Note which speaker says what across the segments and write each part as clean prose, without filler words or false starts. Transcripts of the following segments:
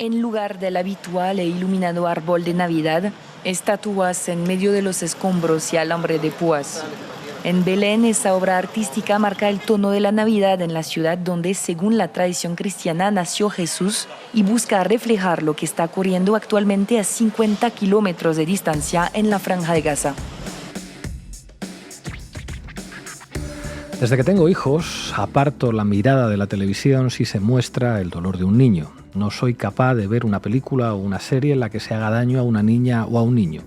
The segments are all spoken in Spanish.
Speaker 1: En lugar del habitual e iluminado árbol de Navidad, estatuas en medio de los escombros y alambre de púas. En Belén, esa obra artística marca el tono de la Navidad en la ciudad donde, según la tradición cristiana, nació Jesús y busca reflejar lo que está ocurriendo actualmente a 50 kilómetros de distancia en la Franja de Gaza.
Speaker 2: Desde que tengo hijos, aparto la mirada de la televisión si se muestra el dolor de un niño. No soy capaz de ver una película o una serie en la que se haga daño a una niña o a un niño.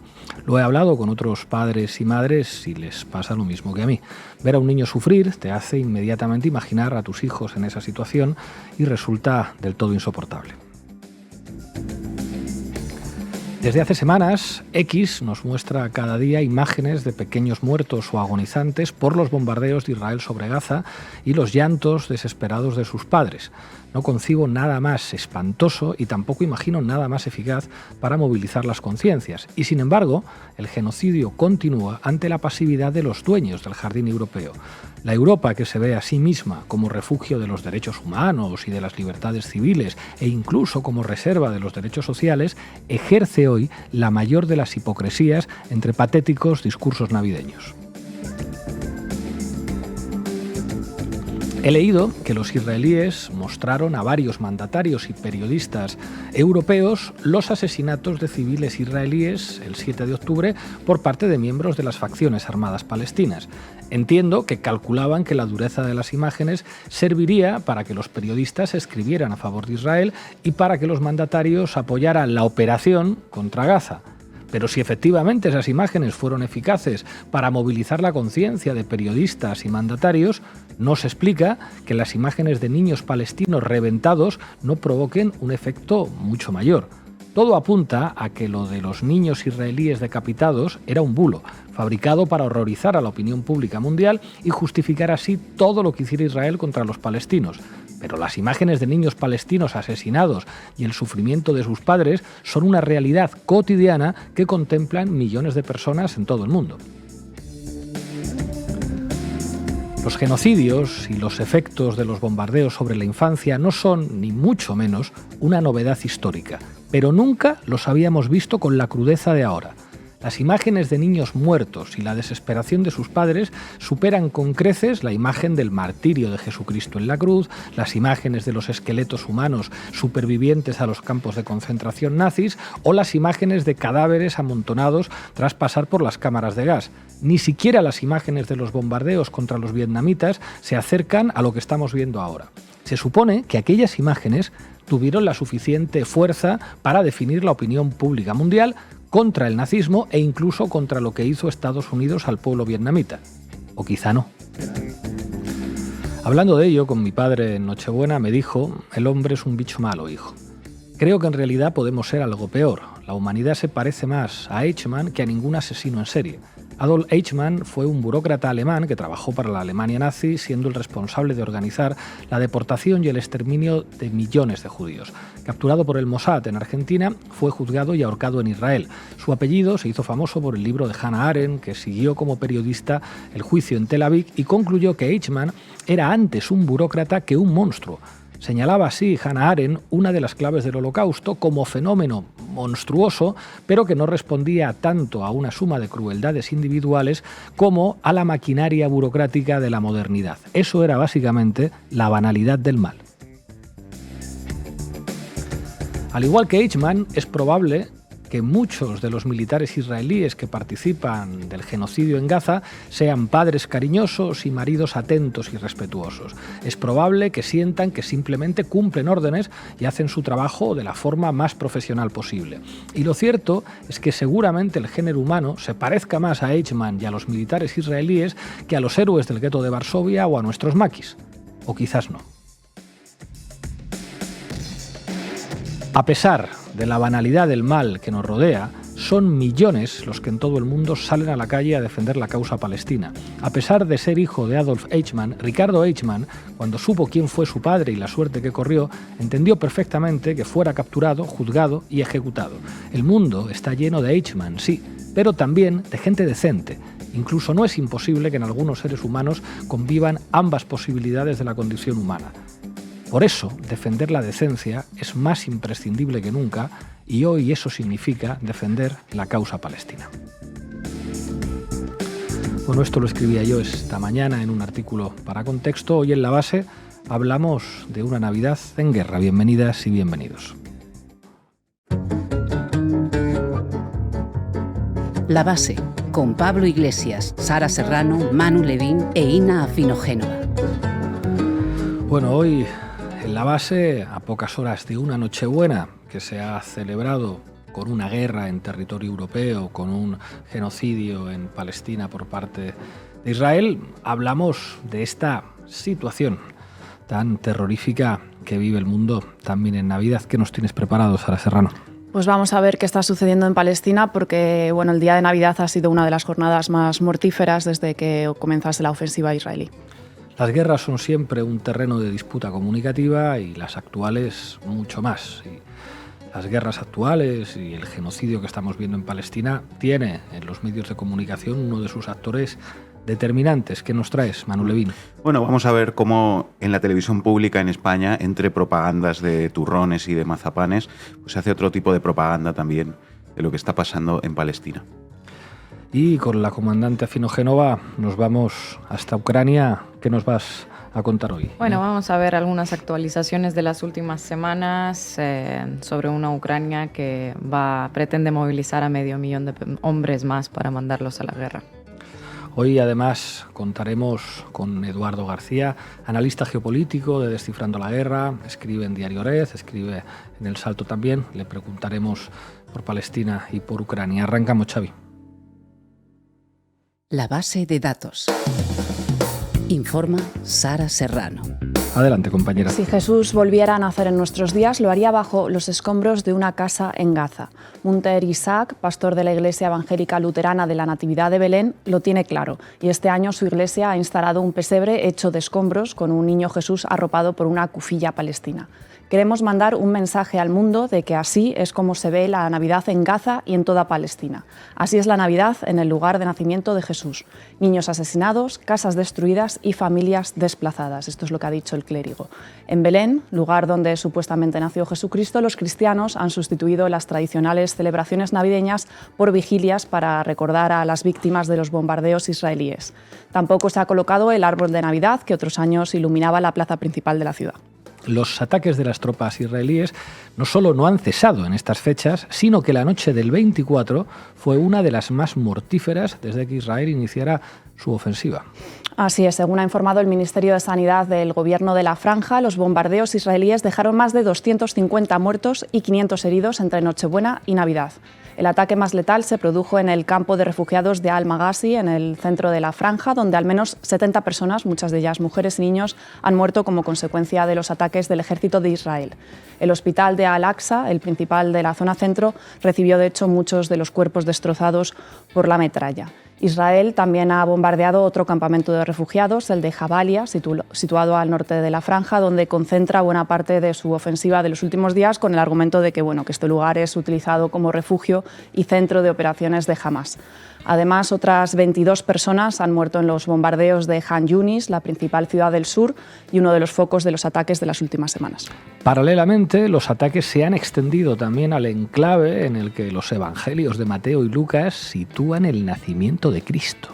Speaker 2: Lo he hablado con otros padres y madres y les pasa lo mismo que a mí. Ver a un niño sufrir te hace inmediatamente imaginar a tus hijos en esa situación y resulta del todo insoportable. Desde hace semanas, X nos muestra cada día imágenes de pequeños muertos o agonizantes por los bombardeos de Israel sobre Gaza y los llantos desesperados de sus padres. No concibo nada más espantoso y tampoco imagino nada más eficaz para movilizar las conciencias. Y sin embargo, el genocidio continúa ante la pasividad de los dueños del jardín europeo. La Europa que se ve a sí misma como refugio de los derechos humanos y de las libertades civiles e incluso como reserva de los derechos sociales, ejerce hoy la mayor de las hipocresías entre patéticos discursos navideños. He leído que los israelíes mostraron a varios mandatarios y periodistas europeos los asesinatos de civiles israelíes el 7 de octubre por parte de miembros de las facciones armadas palestinas. Entiendo que calculaban que la dureza de las imágenes serviría para que los periodistas escribieran a favor de Israel y para que los mandatarios apoyaran la operación contra Gaza. Pero si efectivamente esas imágenes fueron eficaces para movilizar la conciencia de periodistas y mandatarios, no se explica que las imágenes de niños palestinos reventados no provoquen un efecto mucho mayor. Todo apunta a que lo de los niños israelíes decapitados era un bulo, fabricado para horrorizar a la opinión pública mundial y justificar así todo lo que hiciera Israel contra los palestinos. Pero las imágenes de niños palestinos asesinados y el sufrimiento de sus padres son una realidad cotidiana que contemplan millones de personas en todo el mundo. Los genocidios y los efectos de los bombardeos sobre la infancia no son, ni mucho menos, una novedad histórica, pero nunca los habíamos visto con la crudeza de ahora. Las imágenes de niños muertos y la desesperación de sus padres superan con creces la imagen del martirio de Jesucristo en la cruz, las imágenes de los esqueletos humanos supervivientes a los campos de concentración nazis o las imágenes de cadáveres amontonados tras pasar por las cámaras de gas. Ni siquiera las imágenes de los bombardeos contra los vietnamitas se acercan a lo que estamos viendo ahora. Se supone que aquellas imágenes tuvieron la suficiente fuerza para definir la opinión pública mundial contra el nazismo e incluso contra lo que hizo Estados Unidos al pueblo vietnamita. O quizá no. Hablando de ello con mi padre en Nochebuena me dijo: el hombre es un bicho malo, hijo. Creo que en realidad podemos ser algo peor. La humanidad se parece más a Eichmann que a ningún asesino en serie. Adolf Eichmann fue un burócrata alemán que trabajó para la Alemania nazi, siendo el responsable de organizar la deportación y el exterminio de millones de judíos. Capturado por el Mossad en Argentina, fue juzgado y ahorcado en Israel. Su apellido se hizo famoso por el libro de Hannah Arendt, que siguió como periodista el juicio en Tel Aviv y concluyó que Eichmann era antes un burócrata que un monstruo. Señalaba así Hannah Arendt una de las claves del Holocausto como fenómeno monstruoso, pero que no respondía tanto a una suma de crueldades individuales como a la maquinaria burocrática de la modernidad. Eso era básicamente la banalidad del mal. Al igual que Eichmann, es probable que muchos de los militares israelíes que participan del genocidio en Gaza sean padres cariñosos y maridos atentos y respetuosos. Es probable que sientan que simplemente cumplen órdenes y hacen su trabajo de la forma más profesional posible. Y lo cierto es que seguramente el género humano se parezca más a Eichmann y a los militares israelíes que a los héroes del gueto de Varsovia o a nuestros maquis. O quizás no. A pesar de la banalidad del mal que nos rodea, son millones los que en todo el mundo salen a la calle a defender la causa palestina. A pesar de ser hijo de Adolf Eichmann, Ricardo Eichmann, cuando supo quién fue su padre y la suerte que corrió, entendió perfectamente que fuera capturado, juzgado y ejecutado. El mundo está lleno de Eichmann, sí, pero también de gente decente. Incluso no es imposible que en algunos seres humanos convivan ambas posibilidades de la condición humana. Por eso, defender la decencia es más imprescindible que nunca y hoy eso significa defender la causa palestina. Bueno, esto lo escribía yo esta mañana en un artículo para Contexto. Hoy en La Base hablamos de una Navidad en guerra. Bienvenidas y bienvenidos.
Speaker 3: La Base, con Pablo Iglesias, Sara Serrano, Manu Levín e Ina Afinogénova.
Speaker 2: Bueno, hoy en La Base, a pocas horas de una Nochebuena que se ha celebrado con una guerra en territorio europeo, con un genocidio en Palestina por parte de Israel, hablamos de esta situación tan terrorífica que vive el mundo también en Navidad. ¿Qué nos tienes preparado, Sara Serrano?
Speaker 4: Pues vamos a ver qué está sucediendo en Palestina porque el día de Navidad ha sido una de las jornadas más mortíferas desde que comenzase la ofensiva israelí.
Speaker 2: Las guerras son siempre un terreno de disputa comunicativa y las actuales mucho más. Y las guerras actuales y el genocidio que estamos viendo en Palestina tiene en los medios de comunicación uno de sus actores determinantes. ¿Qué nos traes, Manu Levín?
Speaker 5: Bueno, vamos a ver cómo en la televisión pública en España, entre propagandas de turrones y de mazapanes, pues se hace otro tipo de propaganda también de lo que está pasando en Palestina.
Speaker 2: Y con la comandante Afinogénova nos vamos hasta Ucrania. ¿Qué nos vas a contar hoy?
Speaker 6: Bueno, vamos a ver algunas actualizaciones de las últimas semanas sobre una Ucrania que pretende movilizar a 500.000 de hombres más para mandarlos a la guerra.
Speaker 2: Hoy además contaremos con Eduardo García, analista geopolítico de Descifrando la Guerra, escribe en Diario Orez, escribe en El Salto también. Le preguntaremos por Palestina y por Ucrania. Arrancamos, Xavi.
Speaker 3: La base de datos. Informa Sara Serrano.
Speaker 2: Adelante, compañera.
Speaker 4: Si Jesús volviera a nacer en nuestros días, lo haría bajo los escombros de una casa en Gaza. Munter Isaac, pastor de la Iglesia Evangélica Luterana de la Natividad de Belén, lo tiene claro. Y este año su iglesia ha instalado un pesebre hecho de escombros con un niño Jesús arropado por una cufilla palestina. Queremos mandar un mensaje al mundo de que así es como se ve la Navidad en Gaza y en toda Palestina. Así es la Navidad en el lugar de nacimiento de Jesús. Niños asesinados, casas destruidas y familias desplazadas. Esto es lo que ha dicho el clérigo. En Belén, lugar donde supuestamente nació Jesucristo, los cristianos han sustituido las tradicionales celebraciones navideñas por vigilias para recordar a las víctimas de los bombardeos israelíes. Tampoco se ha colocado el árbol de Navidad que otros años iluminaba la plaza principal de la ciudad.
Speaker 2: Los ataques de las tropas israelíes no solo no han cesado en estas fechas, sino que la noche del 24 fue una de las más mortíferas desde que Israel iniciara su ofensiva.
Speaker 4: Así es, según ha informado el Ministerio de Sanidad del Gobierno de la Franja, los bombardeos israelíes dejaron más de 250 muertos y 500 heridos entre Nochebuena y Navidad. El ataque más letal se produjo en el campo de refugiados de Al-Maghazi, en el centro de la Franja, donde al menos 70 personas, muchas de ellas mujeres y niños, han muerto como consecuencia de los ataques del ejército de Israel. El hospital de Al-Aqsa, el principal de la zona centro, recibió de hecho muchos de los cuerpos destrozados por la metralla. Israel también ha bombardeado otro campamento de refugiados, el de Jabalia, situado al norte de la Franja, donde concentra buena parte de su ofensiva de los últimos días, con el argumento de que este lugar es utilizado como refugio y centro de operaciones de Hamás. Además, otras 22 personas han muerto en los bombardeos de Han Yunis, la principal ciudad del sur y uno de los focos de los ataques de las últimas semanas.
Speaker 2: Paralelamente, los ataques se han extendido también al enclave en el que los evangelios de Mateo y Lucas sitúan el nacimiento de Cristo.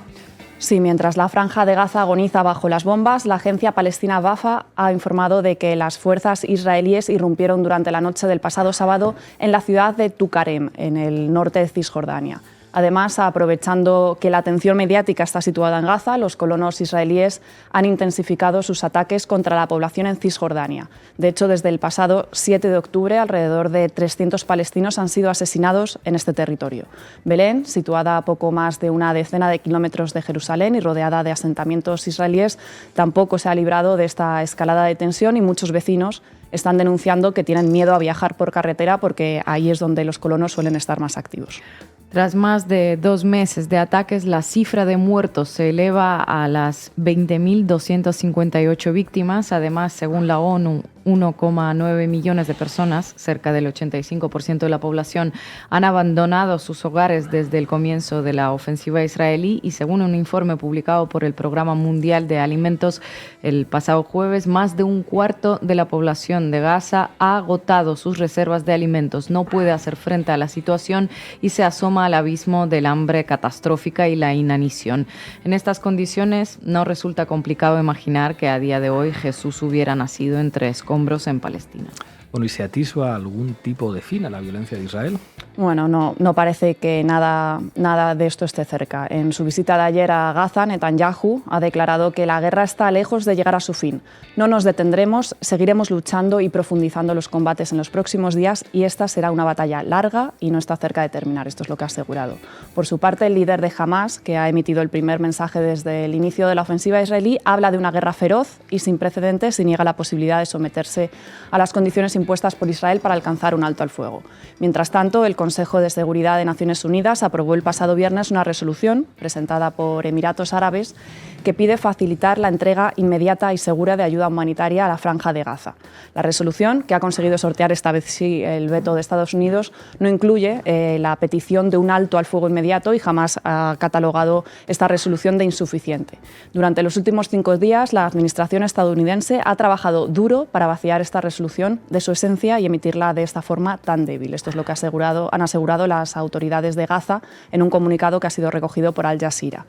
Speaker 4: Sí, mientras la Franja de Gaza agoniza bajo las bombas, la agencia palestina Wafa ha informado de que las fuerzas israelíes irrumpieron durante la noche del pasado sábado en la ciudad de Tukarem, en el norte de Cisjordania. Además, aprovechando que la atención mediática está situada en Gaza, los colonos israelíes han intensificado sus ataques contra la población en Cisjordania. De hecho, desde el pasado 7 de octubre, alrededor de 300 palestinos han sido asesinados en este territorio. Belén, situada a poco más de una decena de kilómetros de Jerusalén y rodeada de asentamientos israelíes, tampoco se ha librado de esta escalada de tensión y muchos vecinos están denunciando que tienen miedo a viajar por carretera porque ahí es donde los colonos suelen estar más activos.
Speaker 6: Tras más de 2 meses de ataques, la cifra de muertos se eleva a las 20.258 víctimas. Además, según la ONU, 1,9 millones de personas, cerca del 85% de la población, han abandonado sus hogares desde el comienzo de la ofensiva israelí y según un informe publicado por el Programa Mundial de Alimentos el pasado jueves, más de un cuarto de la población de Gaza ha agotado sus reservas de alimentos, no puede hacer frente a la situación y se asoma al abismo del hambre catastrófica y la inanición. En estas condiciones no resulta complicado imaginar que a día de hoy Jesús hubiera nacido entre escombros en Palestina.
Speaker 2: Bueno, ¿y se atisba algún tipo de fin a la violencia de Israel?
Speaker 4: Bueno, no parece que nada de esto esté cerca. En su visita de ayer a Gaza, Netanyahu ha declarado que la guerra está lejos de llegar a su fin. No nos detendremos, seguiremos luchando y profundizando los combates en los próximos días y esta será una batalla larga y no está cerca de terminar. Esto es lo que ha asegurado. Por su parte, el líder de Hamás, que ha emitido el primer mensaje desde el inicio de la ofensiva israelí, habla de una guerra feroz y sin precedentes y niega la posibilidad de someterse a las condiciones impuestas por Israel para alcanzar un alto al fuego. Mientras tanto, el Consejo de Seguridad de Naciones Unidas aprobó el pasado viernes una resolución presentada por Emiratos Árabes que pide facilitar la entrega inmediata y segura de ayuda humanitaria a la Franja de Gaza. La resolución, que ha conseguido sortear esta vez sí el veto de Estados Unidos, no incluye la petición de un alto al fuego inmediato y jamás ha catalogado esta resolución de insuficiente. Durante los últimos 5 días, la administración estadounidense ha trabajado duro para vaciar esta resolución de su esencia y emitirla de esta forma tan débil. Esto es lo que han asegurado las autoridades de Gaza en un comunicado que ha sido recogido por Al Jazeera.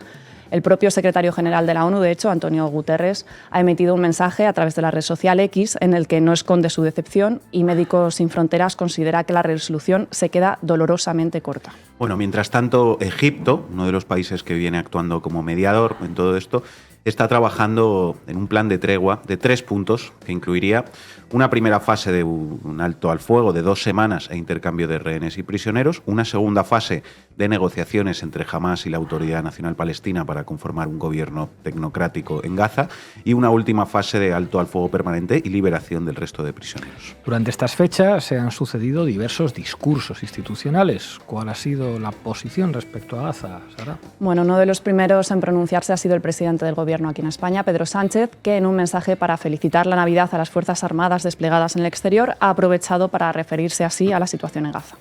Speaker 4: El propio secretario general de la ONU, de hecho, Antonio Guterres, ha emitido un mensaje a través de la red social X en el que no esconde su decepción y Médicos Sin Fronteras considera que la resolución se queda dolorosamente corta.
Speaker 5: Bueno, mientras tanto, Egipto, uno de los países que viene actuando como mediador en todo esto, está trabajando en un plan de tregua de 3 puntos que incluiría una primera fase de un alto al fuego de 2 semanas e intercambio de rehenes y prisioneros, una segunda fase de negociaciones entre Hamás y la Autoridad Nacional Palestina para conformar un gobierno tecnocrático en Gaza y una última fase de alto al fuego permanente y liberación del resto de prisioneros.
Speaker 2: Durante estas fechas se han sucedido diversos discursos institucionales. ¿Cuál ha sido la posición respecto a Gaza, Sara?
Speaker 4: Bueno, uno de los primeros en pronunciarse ha sido el presidente del Gobierno aquí en España, Pedro Sánchez, que en un mensaje para felicitar la Navidad a las Fuerzas Armadas desplegadas en el exterior ha aprovechado para referirse así a la situación en Gaza.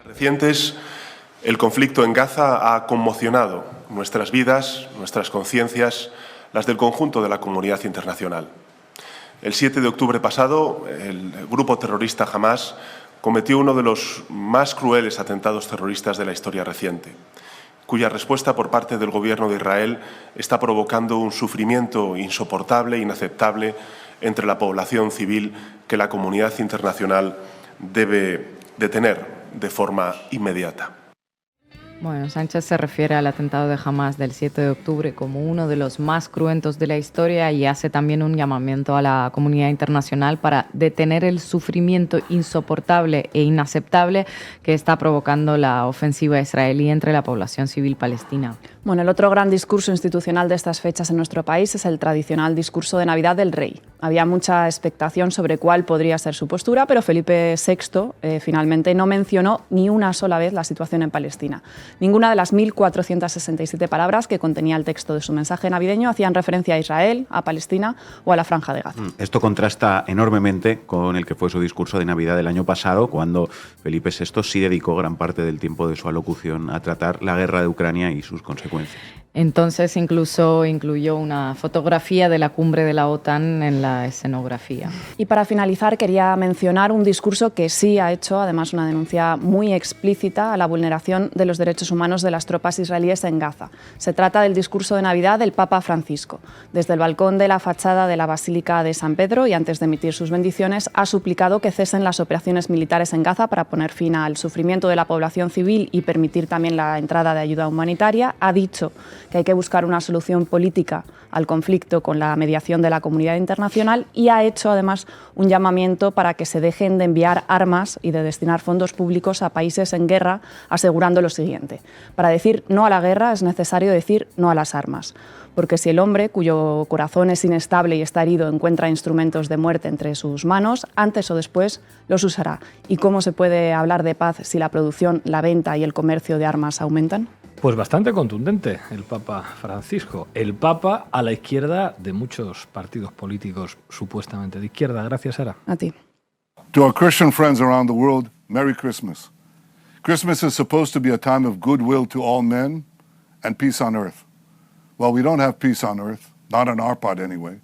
Speaker 7: Recientes, el conflicto en Gaza ha conmocionado nuestras vidas, nuestras conciencias, las del conjunto de la comunidad internacional. El 7 de octubre pasado, el grupo terrorista Hamás cometió uno de los más crueles atentados terroristas de la historia reciente, cuya respuesta por parte del Gobierno de Israel está provocando un sufrimiento insoportable e inaceptable entre la población civil que la comunidad internacional debe detener de forma inmediata.
Speaker 6: Bueno, Sánchez se refiere al atentado de Hamás del 7 de octubre como uno de los más cruentos de la historia y hace también un llamamiento a la comunidad internacional para detener el sufrimiento insoportable e inaceptable que está provocando la ofensiva israelí entre la población civil palestina.
Speaker 4: Bueno, el otro gran discurso institucional de estas fechas en nuestro país es el tradicional discurso de Navidad del Rey. Había mucha expectación sobre cuál podría ser su postura, pero Felipe VI finalmente no mencionó ni una sola vez la situación en Palestina. Ninguna de las 1.467 palabras que contenía el texto de su mensaje navideño hacían referencia a Israel, a Palestina o a la Franja de Gaza.
Speaker 5: Esto contrasta enormemente con el que fue su discurso de Navidad del año pasado, cuando Felipe VI sí dedicó gran parte del tiempo de su alocución a tratar la guerra de Ucrania y sus consecuencias.
Speaker 6: Entonces incluso incluyó una fotografía de la cumbre de la OTAN en la escenografía.
Speaker 4: Y para finalizar quería mencionar un discurso que sí ha hecho además una denuncia muy explícita a la vulneración de los derechos humanos de las tropas israelíes en Gaza. Se trata del discurso de Navidad del Papa Francisco. Desde el balcón de la fachada de la Basílica de San Pedro y antes de emitir sus bendiciones ha suplicado que cesen las operaciones militares en Gaza para poner fin al sufrimiento de la población civil y permitir también la entrada de ayuda humanitaria. Ha dicho que hay que buscar una solución política al conflicto con la mediación de la comunidad internacional y ha hecho además un llamamiento para que se dejen de enviar armas y de destinar fondos públicos a países en guerra, asegurando lo siguiente: para decir no a la guerra es necesario decir no a las armas, porque si el hombre cuyo corazón es inestable y está herido encuentra instrumentos de muerte entre sus manos, antes o después los usará. ¿Y cómo se puede hablar de paz si la producción, la venta y el comercio de armas aumentan?
Speaker 2: Pues bastante contundente el Papa Francisco. El Papa a la izquierda de muchos partidos políticos supuestamente de izquierda. Gracias, Sara.
Speaker 4: A ti.
Speaker 8: To our Christian friends around the world, Merry Christmas. Christmas is supposed to be a time of goodwill to all men and peace on earth. Well, we don't have peace on earth, not on our part anyway,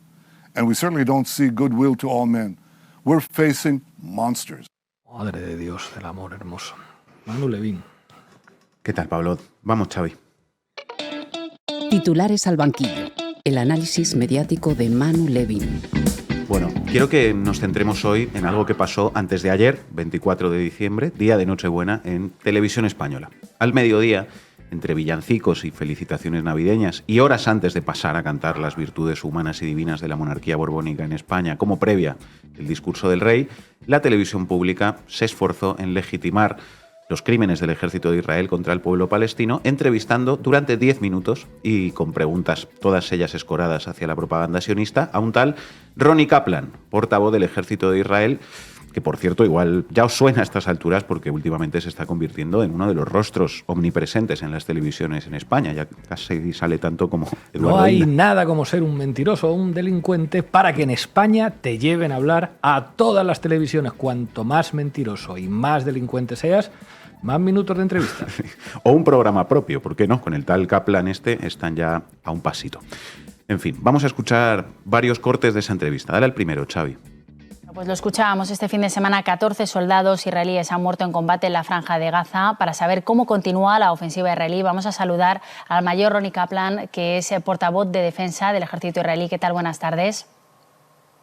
Speaker 8: and we certainly don't see goodwill to all men. We're facing monsters.
Speaker 2: Madre de Dios, del amor hermoso. Manu Levín.
Speaker 5: ¿Qué tal, Pablo? Vamos, Xavi.
Speaker 3: Titulares al banquillo. El análisis mediático de Manu Levín.
Speaker 5: Bueno, quiero que nos centremos hoy en algo que pasó antes de ayer, 24 de diciembre, día de Nochebuena, en Televisión Española. Al mediodía, entre villancicos y felicitaciones navideñas, y horas antes de pasar a cantar las virtudes humanas y divinas de la monarquía borbónica en España, como previa del discurso del rey, la televisión pública se esforzó en legitimar los crímenes del ejército de Israel contra el pueblo palestino, entrevistando durante 10 minutos y con preguntas todas ellas escoradas hacia la propaganda sionista a un tal Ronnie Kaplan, portavoz del ejército de Israel, que por cierto igual ya os suena a estas alturas porque últimamente se está convirtiendo en uno de los rostros omnipresentes en las televisiones en España, ya casi sale tanto como Eduardo
Speaker 2: No hay
Speaker 5: Isla.
Speaker 2: nada como ser un mentiroso o un delincuente para que en España te lleven a hablar a todas las televisiones. Cuanto más mentiroso y más delincuente seas, más minutos de entrevista.
Speaker 5: O un programa propio, ¿por qué no? Con el tal Kaplan están ya a un pasito. En fin, vamos a escuchar varios cortes de esa entrevista. Dale al primero, Xavi.
Speaker 9: Pues lo escuchábamos este fin de semana, 14 soldados israelíes han muerto en combate en la Franja de Gaza. Para saber cómo continúa la ofensiva israelí, vamos a saludar al mayor Ronnie Kaplan, que es portavoz de defensa del ejército israelí. ¿Qué tal? Buenas tardes.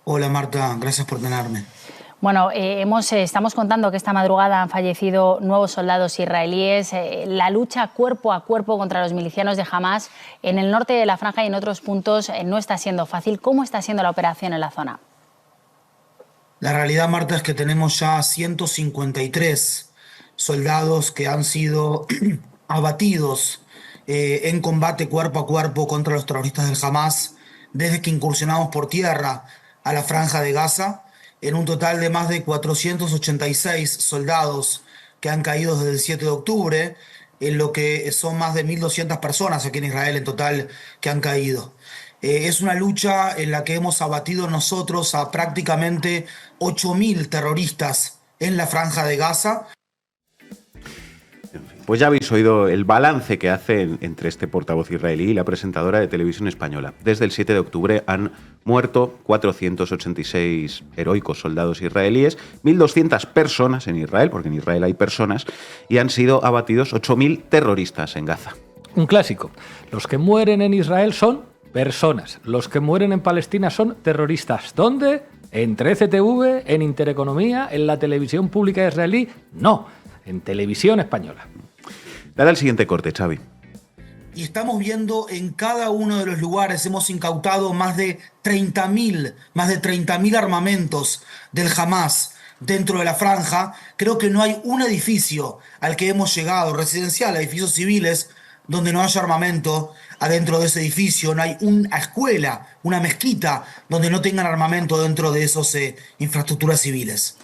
Speaker 10: Hola Marta, gracias por tenerme.
Speaker 9: Bueno, estamos contando que esta madrugada han fallecido nuevos soldados israelíes. La lucha cuerpo a cuerpo contra los milicianos de Hamás en el norte de la Franja y en otros puntos no está siendo fácil. ¿Cómo está siendo la operación en la zona?
Speaker 10: La realidad, Marta, es que tenemos ya 153 soldados que han sido abatidos en combate cuerpo a cuerpo contra los terroristas del Hamás desde que incursionamos por tierra a la Franja de Gaza, en un total de más de 486 soldados que han caído desde el 7 de octubre, en lo que son más de 1.200 personas aquí en Israel en total que han caído. Es una lucha en la que hemos abatido nosotros a prácticamente 8.000 terroristas en la Franja de Gaza.
Speaker 5: Pues ya habéis oído el balance que hace entre este portavoz israelí y la presentadora de televisión española. Desde el 7 de octubre han muerto 486 heroicos soldados israelíes, 1.200 personas en Israel, porque en Israel hay personas, y han sido abatidos 8.000 terroristas en Gaza.
Speaker 2: Un clásico. Los que mueren en Israel son personas. Los que mueren en Palestina son terroristas. ¿Dónde? ¿En 13TV? ¿En Intereconomía? ¿En la televisión pública israelí? No, en televisión española.
Speaker 5: Dale al siguiente corte, Xavi.
Speaker 10: Y estamos viendo en cada uno de los lugares, hemos incautado más de 30.000 armamentos del Hamás dentro de la franja. Creo que no hay un edificio al que hemos llegado, residencial, edificios civiles, donde no haya armamento adentro de ese edificio. No hay una escuela, una mezquita, donde no tengan armamento dentro de esas infraestructuras civiles.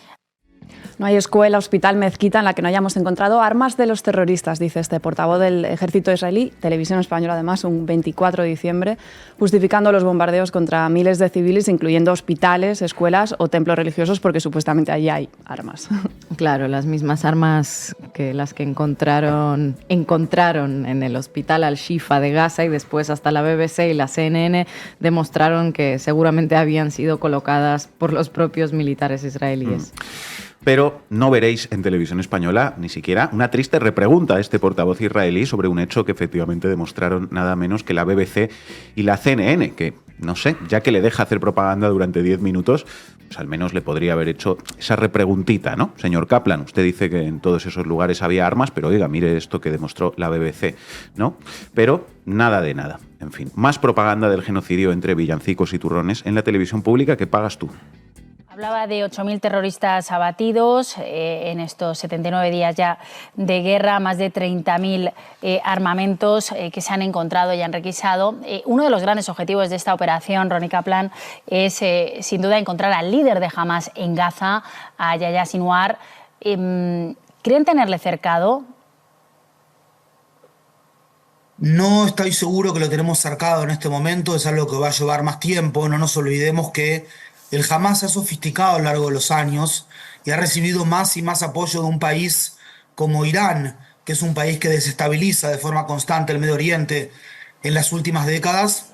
Speaker 4: No hay escuela, hospital, mezquita en la que no hayamos encontrado armas de los terroristas, dice este portavoz del ejército israelí, Televisión Española además, un 24 de diciembre, justificando los bombardeos contra miles de civiles, incluyendo hospitales, escuelas o templos religiosos, porque supuestamente allí hay armas.
Speaker 6: Claro, las mismas armas que las que encontraron en el hospital Al-Shifa de Gaza, y después hasta la BBC y la CNN demostraron que seguramente habían sido colocadas por los propios militares israelíes.
Speaker 5: Pero no veréis en Televisión Española ni siquiera una triste repregunta a este portavoz israelí sobre un hecho que efectivamente demostraron nada menos que la BBC y la CNN, que, no sé, ya que le deja hacer propaganda durante 10 minutos, pues al menos le podría haber hecho esa repreguntita, ¿no? Señor Kaplan, usted dice que en todos esos lugares había armas, pero oiga, mire esto que demostró la BBC, ¿no? Pero nada de nada. En fin, más propaganda del genocidio entre villancicos y turrones en la televisión pública que pagas tú.
Speaker 9: Hablaba de 8.000 terroristas abatidos en estos 79 días ya de guerra, más de 30.000 armamentos que se han encontrado y han requisado. Uno de los grandes objetivos de esta operación, Ronnie Kaplan, es sin duda encontrar al líder de Hamás en Gaza, a Yahya Sinwar. ¿Creen tenerle cercado?
Speaker 10: No estoy seguro que lo tenemos cercado en este momento, es algo que va a llevar más tiempo. No nos olvidemos que el Hamás se ha sofisticado a lo largo de los años y ha recibido más y más apoyo de un país como Irán, que es un país que desestabiliza de forma constante el Medio Oriente en las últimas décadas.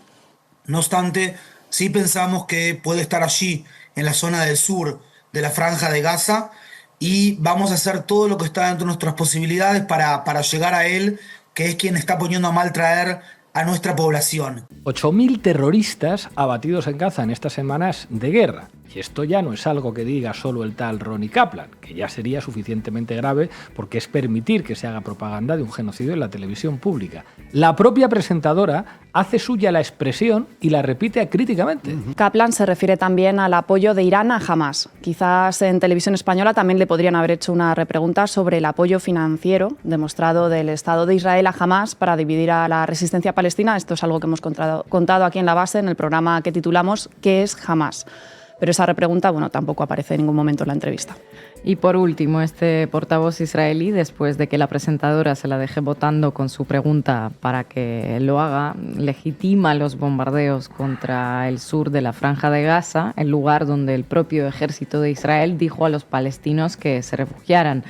Speaker 10: No obstante, sí pensamos que puede estar allí, en la zona del sur de la Franja de Gaza, y vamos a hacer todo lo que está dentro de nuestras posibilidades para llegar a él, que es quien está poniendo a mal traer a nuestra población.
Speaker 2: 8.000 terroristas abatidos en Gaza en estas semanas de guerra. Y esto ya no es algo que diga solo el tal Ronnie Kaplan, que ya sería suficientemente grave porque es permitir que se haga propaganda de un genocidio en la televisión pública. La propia presentadora hace suya la expresión y la repite críticamente.
Speaker 4: Kaplan se refiere también al apoyo de Irán a Hamás. Quizás en televisión española también le podrían haber hecho una repregunta sobre el apoyo financiero demostrado del Estado de Israel a Hamás para dividir a la resistencia palestina. Esto es algo que hemos contado aquí en La Base, en el programa que titulamos ¿Qué es Hamás? Pero esa repregunta, tampoco aparece en ningún momento en la entrevista.
Speaker 6: Y por último, este portavoz israelí, después de que la presentadora se la deje votando con su pregunta para que lo haga, legitima los bombardeos contra el sur de la Franja de Gaza, el lugar donde el propio ejército de Israel dijo a los palestinos que se refugiaran,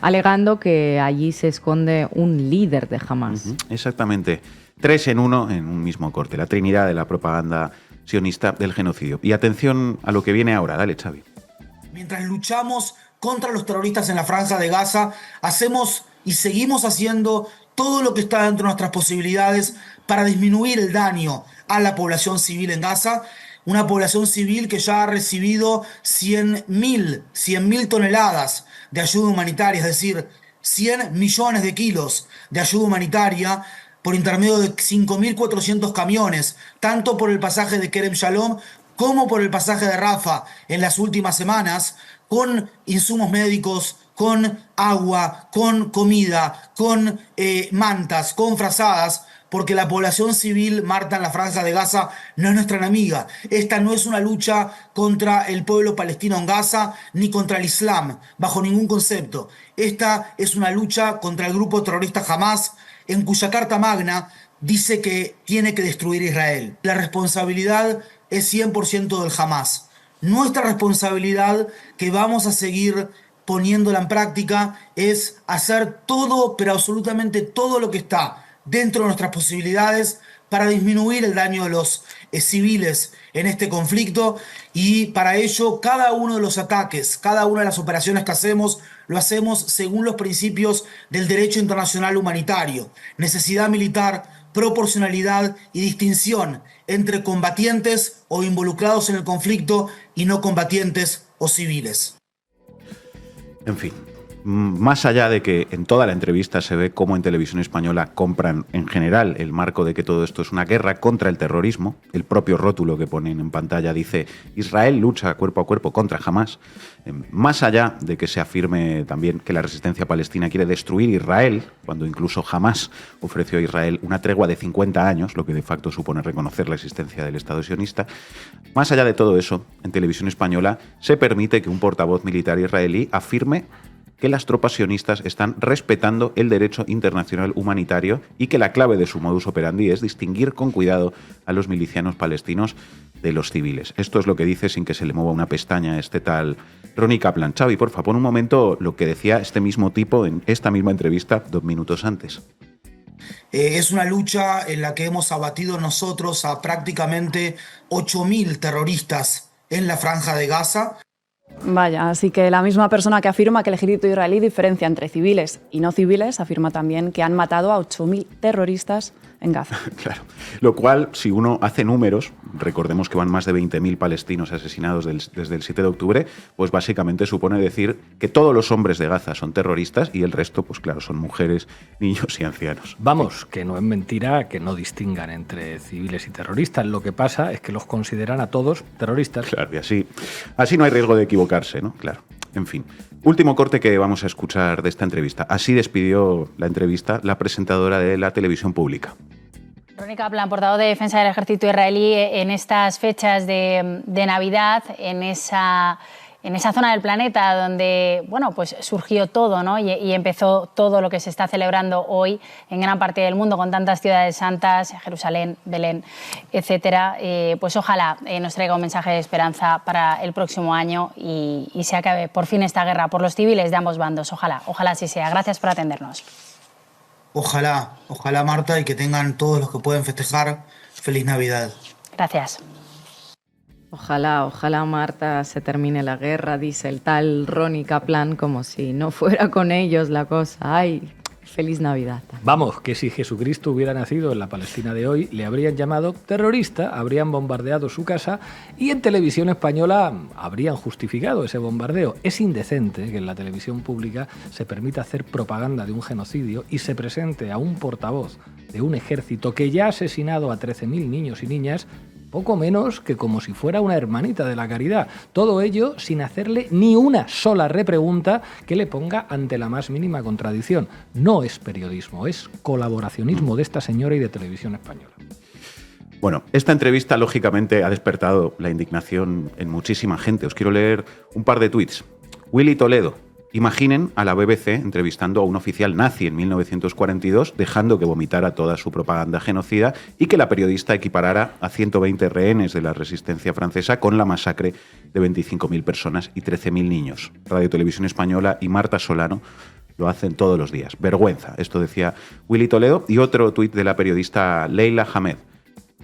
Speaker 6: alegando que allí se esconde un líder de Hamás.
Speaker 5: Exactamente. 3 en 1 en un mismo corte. La trinidad de la propaganda sionista del genocidio. Y atención a lo que viene ahora. Dale, Xavi.
Speaker 10: Mientras luchamos contra los terroristas en la Franja de Gaza, hacemos y seguimos haciendo todo lo que está dentro de nuestras posibilidades para disminuir el daño a la población civil en Gaza. Una población civil que ya ha recibido 100.000 toneladas de ayuda humanitaria, es decir, 100 millones de kilos de ayuda humanitaria por intermedio de 5.400 camiones, tanto por el pasaje de Kerem Shalom como por el pasaje de Rafah en las últimas semanas, con insumos médicos, con agua, con comida, con mantas, con frazadas, porque la población civil, Marta, en la Franja de Gaza no es nuestra enemiga. Esta no es una lucha contra el pueblo palestino en Gaza ni contra el Islam, bajo ningún concepto. Esta es una lucha contra el grupo terrorista Hamás, en cuya Carta Magna dice que tiene que destruir Israel. La responsabilidad es 100% del Hamás. Nuestra responsabilidad, que vamos a seguir poniéndola en práctica, es hacer todo, pero absolutamente todo lo que está dentro de nuestras posibilidades para disminuir el daño de los civiles en este conflicto, y para ello cada uno de los ataques, cada una de las operaciones que hacemos, lo hacemos según los principios del derecho internacional humanitario: necesidad militar, proporcionalidad y distinción entre combatientes o involucrados en el conflicto y no combatientes o civiles.
Speaker 5: En fin, más allá de que en toda la entrevista se ve cómo en televisión española compran en general el marco de que todo esto es una guerra contra el terrorismo, el propio rótulo que ponen en pantalla dice Israel lucha cuerpo a cuerpo contra Hamás, más allá de que se afirme también que la resistencia palestina quiere destruir Israel, cuando incluso Hamás ofreció a Israel una tregua de 50 años, lo que de facto supone reconocer la existencia del Estado sionista, más allá de todo eso, en televisión española se permite que un portavoz militar israelí afirme que las tropas sionistas están respetando el derecho internacional humanitario y que la clave de su modus operandi es distinguir con cuidado a los milicianos palestinos de los civiles. Esto es lo que dice, sin que se le mueva una pestaña, a este tal Ronnie Kaplan. Xavi, porfa, pon un momento lo que decía este mismo tipo en esta misma entrevista 2 minutos antes.
Speaker 10: Es una lucha en la que hemos abatido nosotros a prácticamente 8.000 terroristas en la Franja de Gaza.
Speaker 4: Vaya, así que la misma persona que afirma que el ejército israelí diferencia entre civiles y no civiles afirma también que han matado a 8.000 terroristas en Gaza.
Speaker 5: Claro, lo cual, si uno hace números, recordemos que van más de 20.000 palestinos asesinados desde el 7 de octubre, pues básicamente supone decir que todos los hombres de Gaza son terroristas y el resto, pues claro, son mujeres, niños y ancianos.
Speaker 2: Vamos, que no es mentira que no distingan entre civiles y terroristas. Lo que pasa es que los consideran a todos terroristas.
Speaker 5: Claro, y así no hay riesgo de equivocarse, ¿no? Claro. En fin. Último corte que vamos a escuchar de esta entrevista. Así despidió la entrevista la presentadora de la televisión pública.
Speaker 9: Ronnie Kaplan, portavoz de defensa del ejército israelí, en estas fechas de Navidad, en en esa zona del planeta donde, bueno, pues surgió todo, ¿no? Y empezó todo lo que se está celebrando hoy en gran parte del mundo con tantas ciudades santas, Jerusalén, Belén, etcétera. Pues ojalá nos traiga un mensaje de esperanza para el próximo año y se acabe por fin esta guerra por los civiles de ambos bandos. Ojalá así sea. Gracias por atendernos.
Speaker 10: Ojalá, Marta, y que tengan todos los que pueden festejar feliz Navidad.
Speaker 9: Gracias.
Speaker 6: Ojalá, Marta, se termine la guerra, dice el tal Ronnie Kaplan, como si no fuera con ellos la cosa. Ay, feliz Navidad.
Speaker 2: Vamos, que si Jesucristo hubiera nacido en la Palestina de hoy, le habrían llamado terrorista, habrían bombardeado su casa y en televisión española habrían justificado ese bombardeo. Es indecente que en la televisión pública se permita hacer propaganda de un genocidio y se presente a un portavoz de un ejército que ya ha asesinado a 13.000 niños y niñas, poco menos que como si fuera una hermanita de la caridad. Todo ello sin hacerle ni una sola repregunta que le ponga ante la más mínima contradicción. No es periodismo, es colaboracionismo de esta señora y de Televisión Española.
Speaker 5: Bueno, esta entrevista lógicamente ha despertado la indignación en muchísima gente. Os quiero leer un par de tuits. Willy Toledo. Imaginen a la BBC entrevistando a un oficial nazi en 1942, dejando que vomitara toda su propaganda genocida y que la periodista equiparara a 120 rehenes de la resistencia francesa con la masacre de 25.000 personas y 13.000 niños. Radio Televisión Española y Marta Solano lo hacen todos los días. Vergüenza, esto decía Willy Toledo. Y otro tuit de la periodista Leila Hamed.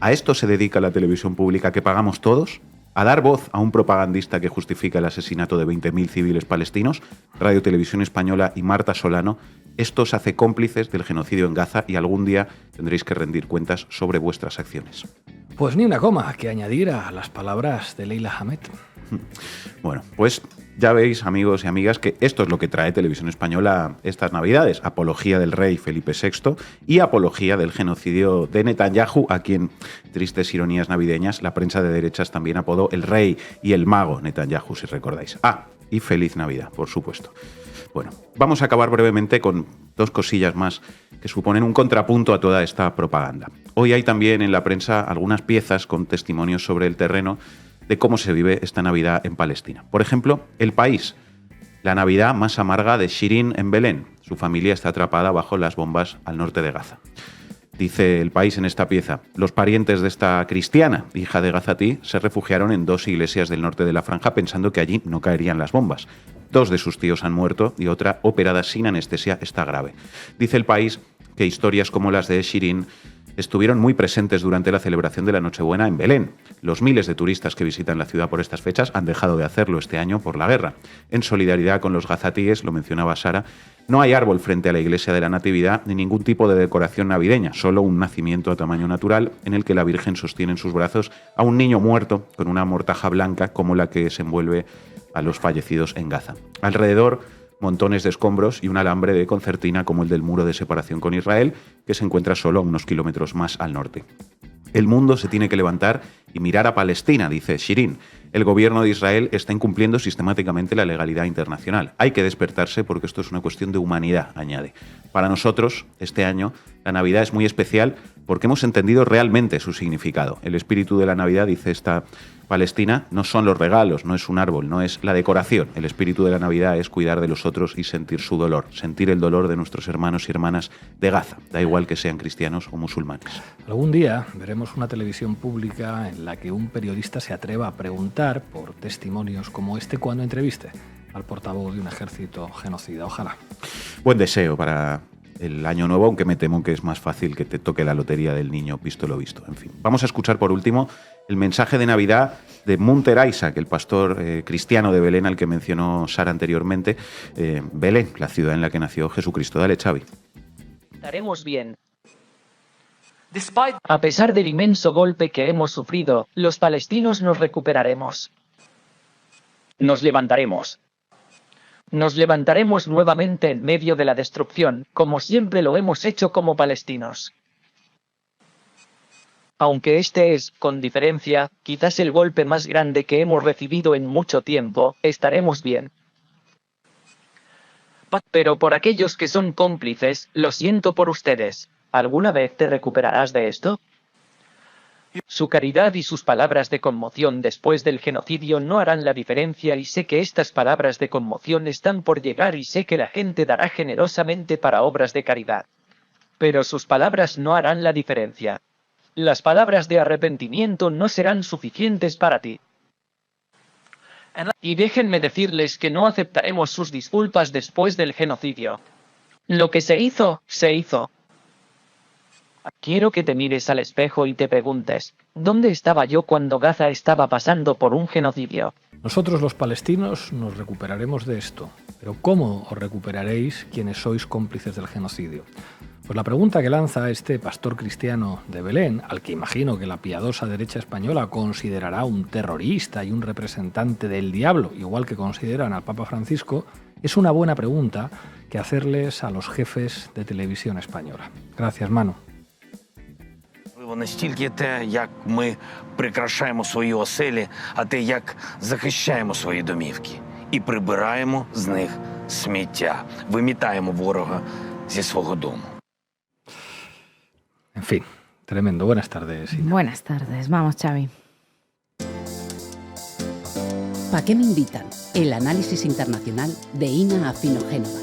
Speaker 5: ¿A esto se dedica la televisión pública que pagamos todos? ¿A dar voz a un propagandista que justifica el asesinato de 20.000 civiles palestinos? Radio Televisión Española y Marta Solano, esto os hace cómplices del genocidio en Gaza y algún día tendréis que rendir cuentas sobre vuestras acciones.
Speaker 2: Pues ni una coma que añadir a las palabras de Leila Hamed.
Speaker 5: Bueno, pues ya veis, amigos y amigas, que esto es lo que trae Televisión Española estas Navidades. Apología del rey Felipe VI y apología del genocidio de Netanyahu, a quien, tristes ironías navideñas, la prensa de derechas también apodó el rey y el mago Netanyahu, si recordáis. Ah, y feliz Navidad, por supuesto. Bueno, vamos a acabar brevemente con dos cosillas más que suponen un contrapunto a toda esta propaganda. Hoy hay también en la prensa algunas piezas con testimonios sobre el terreno de cómo se vive esta Navidad en Palestina. Por ejemplo, El País, la Navidad más amarga de Shirin en Belén. Su familia está atrapada bajo las bombas al norte de Gaza. Dice El País en esta pieza: los parientes de esta cristiana, hija de Gazatí, se refugiaron en 2 iglesias del norte de la franja pensando que allí no caerían las bombas. 2 de sus tíos han muerto y otra, operada sin anestesia, está grave. Dice El País que historias como las de Shirin estuvieron muy presentes durante la celebración de la Nochebuena en Belén. Los miles de turistas que visitan la ciudad por estas fechas han dejado de hacerlo este año por la guerra. En solidaridad con los gazatíes, lo mencionaba Sara, no hay árbol frente a la iglesia de la Natividad ni ningún tipo de decoración navideña, solo un nacimiento a tamaño natural en el que la Virgen sostiene en sus brazos a un niño muerto con una mortaja blanca como la que se envuelve a los fallecidos en Gaza. Alrededor, montones de escombros y un alambre de concertina como el del muro de separación con Israel, que se encuentra solo a unos kilómetros más al norte. El mundo se tiene que levantar y mirar a Palestina, dice Shirin. El gobierno de Israel está incumpliendo sistemáticamente la legalidad internacional. Hay que despertarse porque esto es una cuestión de humanidad, añade. Para nosotros, este año, la Navidad es muy especial porque hemos entendido realmente su significado. El espíritu de la Navidad, dice esta Palestina, no son los regalos, no es un árbol, no es la decoración. El espíritu de la Navidad es cuidar de los otros y sentir su dolor, sentir el dolor de nuestros hermanos y hermanas de Gaza, da igual que sean cristianos o musulmanes.
Speaker 2: Algún día veremos una televisión pública en la que un periodista se atreva a preguntar por testimonios como este cuando entreviste al portavoz de un ejército genocida. Ojalá.
Speaker 5: Buen deseo para el año nuevo, aunque me temo que es más fácil que te toque la lotería del niño visto lo visto. En fin, vamos a escuchar por último el mensaje de Navidad de Munter Isaac, el pastor cristiano de Belén al que mencionó Sara anteriormente. Belén, la ciudad en la que nació Jesucristo. Dale, Xavi.
Speaker 11: Estaremos bien. A pesar del inmenso golpe que hemos sufrido, los palestinos nos recuperaremos. Nos levantaremos. Nos levantaremos nuevamente en medio de la destrucción, como siempre lo hemos hecho como palestinos. Aunque este es, con diferencia, quizás el golpe más grande que hemos recibido en mucho tiempo, estaremos bien. Pero por aquellos que son cómplices, lo siento por ustedes. ¿Alguna vez te recuperarás de esto? Su caridad y sus palabras de conmoción después del genocidio no harán la diferencia y sé que estas palabras de conmoción están por llegar y sé que la gente dará generosamente para obras de caridad. Pero sus palabras no harán la diferencia. Las palabras de arrepentimiento no serán suficientes para ti. Y déjenme decirles que no aceptaremos sus disculpas después del genocidio. Lo que se hizo, se hizo. Quiero que te mires al espejo y te preguntes, ¿dónde estaba yo cuando Gaza estaba pasando por un genocidio?
Speaker 2: Nosotros los palestinos nos recuperaremos de esto, pero ¿cómo os recuperaréis quienes sois cómplices del genocidio? Pues la pregunta que lanza este pastor cristiano de Belén, al que imagino que la piadosa derecha española considerará un terrorista y un representante del diablo, igual que consideran al Papa Francisco, es una buena pregunta que hacerles a los jefes de televisión española. Gracias, Manu.
Speaker 12: Не стільки те, як ми прикрашаємо свої оселі, а те, як захищаємо свої домівки і прибираємо з них сміття, вимітаємо ворога зі свого дому.
Speaker 2: En fin, tremendo. Buenas tardes, Ina.
Speaker 6: Buenas tardes. Vamos, Xavi.
Speaker 3: ¿Para qué me invitan? El análisis internacional de Ina Afino Génova.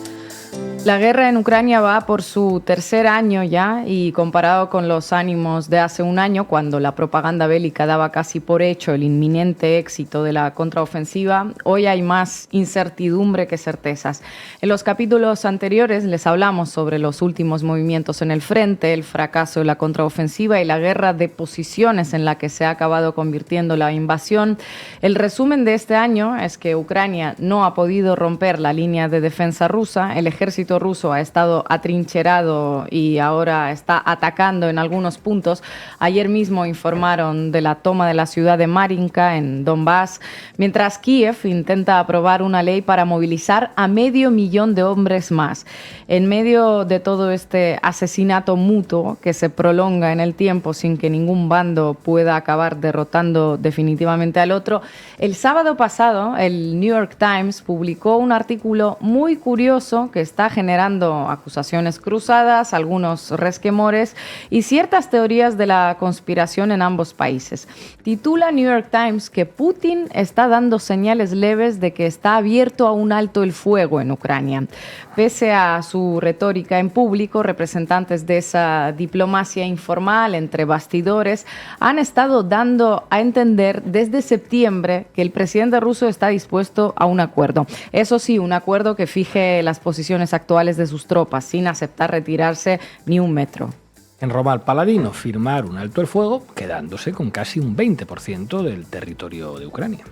Speaker 6: La guerra en Ucrania va por su tercer año ya y comparado con los ánimos de hace un año, cuando la propaganda bélica daba casi por hecho el inminente éxito de la contraofensiva, hoy hay más incertidumbre que certezas. En los capítulos anteriores les hablamos sobre los últimos movimientos en el frente, el fracaso de la contraofensiva y la guerra de posiciones en la que se ha acabado convirtiendo la invasión. El resumen de este año es que Ucrania no ha podido romper la línea de defensa rusa, el ejército ruso ha estado atrincherado y ahora está atacando en algunos puntos. Ayer mismo informaron de la toma de la ciudad de Marinka en Donbass, mientras Kiev intenta aprobar una ley para movilizar a 500.000 de hombres más. En medio de todo este asesinato mutuo que se prolonga en el tiempo sin que ningún bando pueda acabar derrotando definitivamente al otro, el sábado pasado el New York Times publicó un artículo muy curioso que está generando acusaciones cruzadas, algunos resquemores y ciertas teorías de la conspiración en ambos países. Titula New York Times que Putin está dando señales leves de que está abierto a un alto el fuego en Ucrania. Pese a su retórica en público, representantes de esa diplomacia informal entre bastidores han estado dando a entender desde septiembre que el presidente ruso está dispuesto a un acuerdo. Eso sí, un acuerdo que fije las posiciones actuales de sus tropas, sin aceptar retirarse ni un metro.
Speaker 2: En Roma al Paladino firmar un alto el fuego, quedándose con casi un 20% del territorio de Ucrania.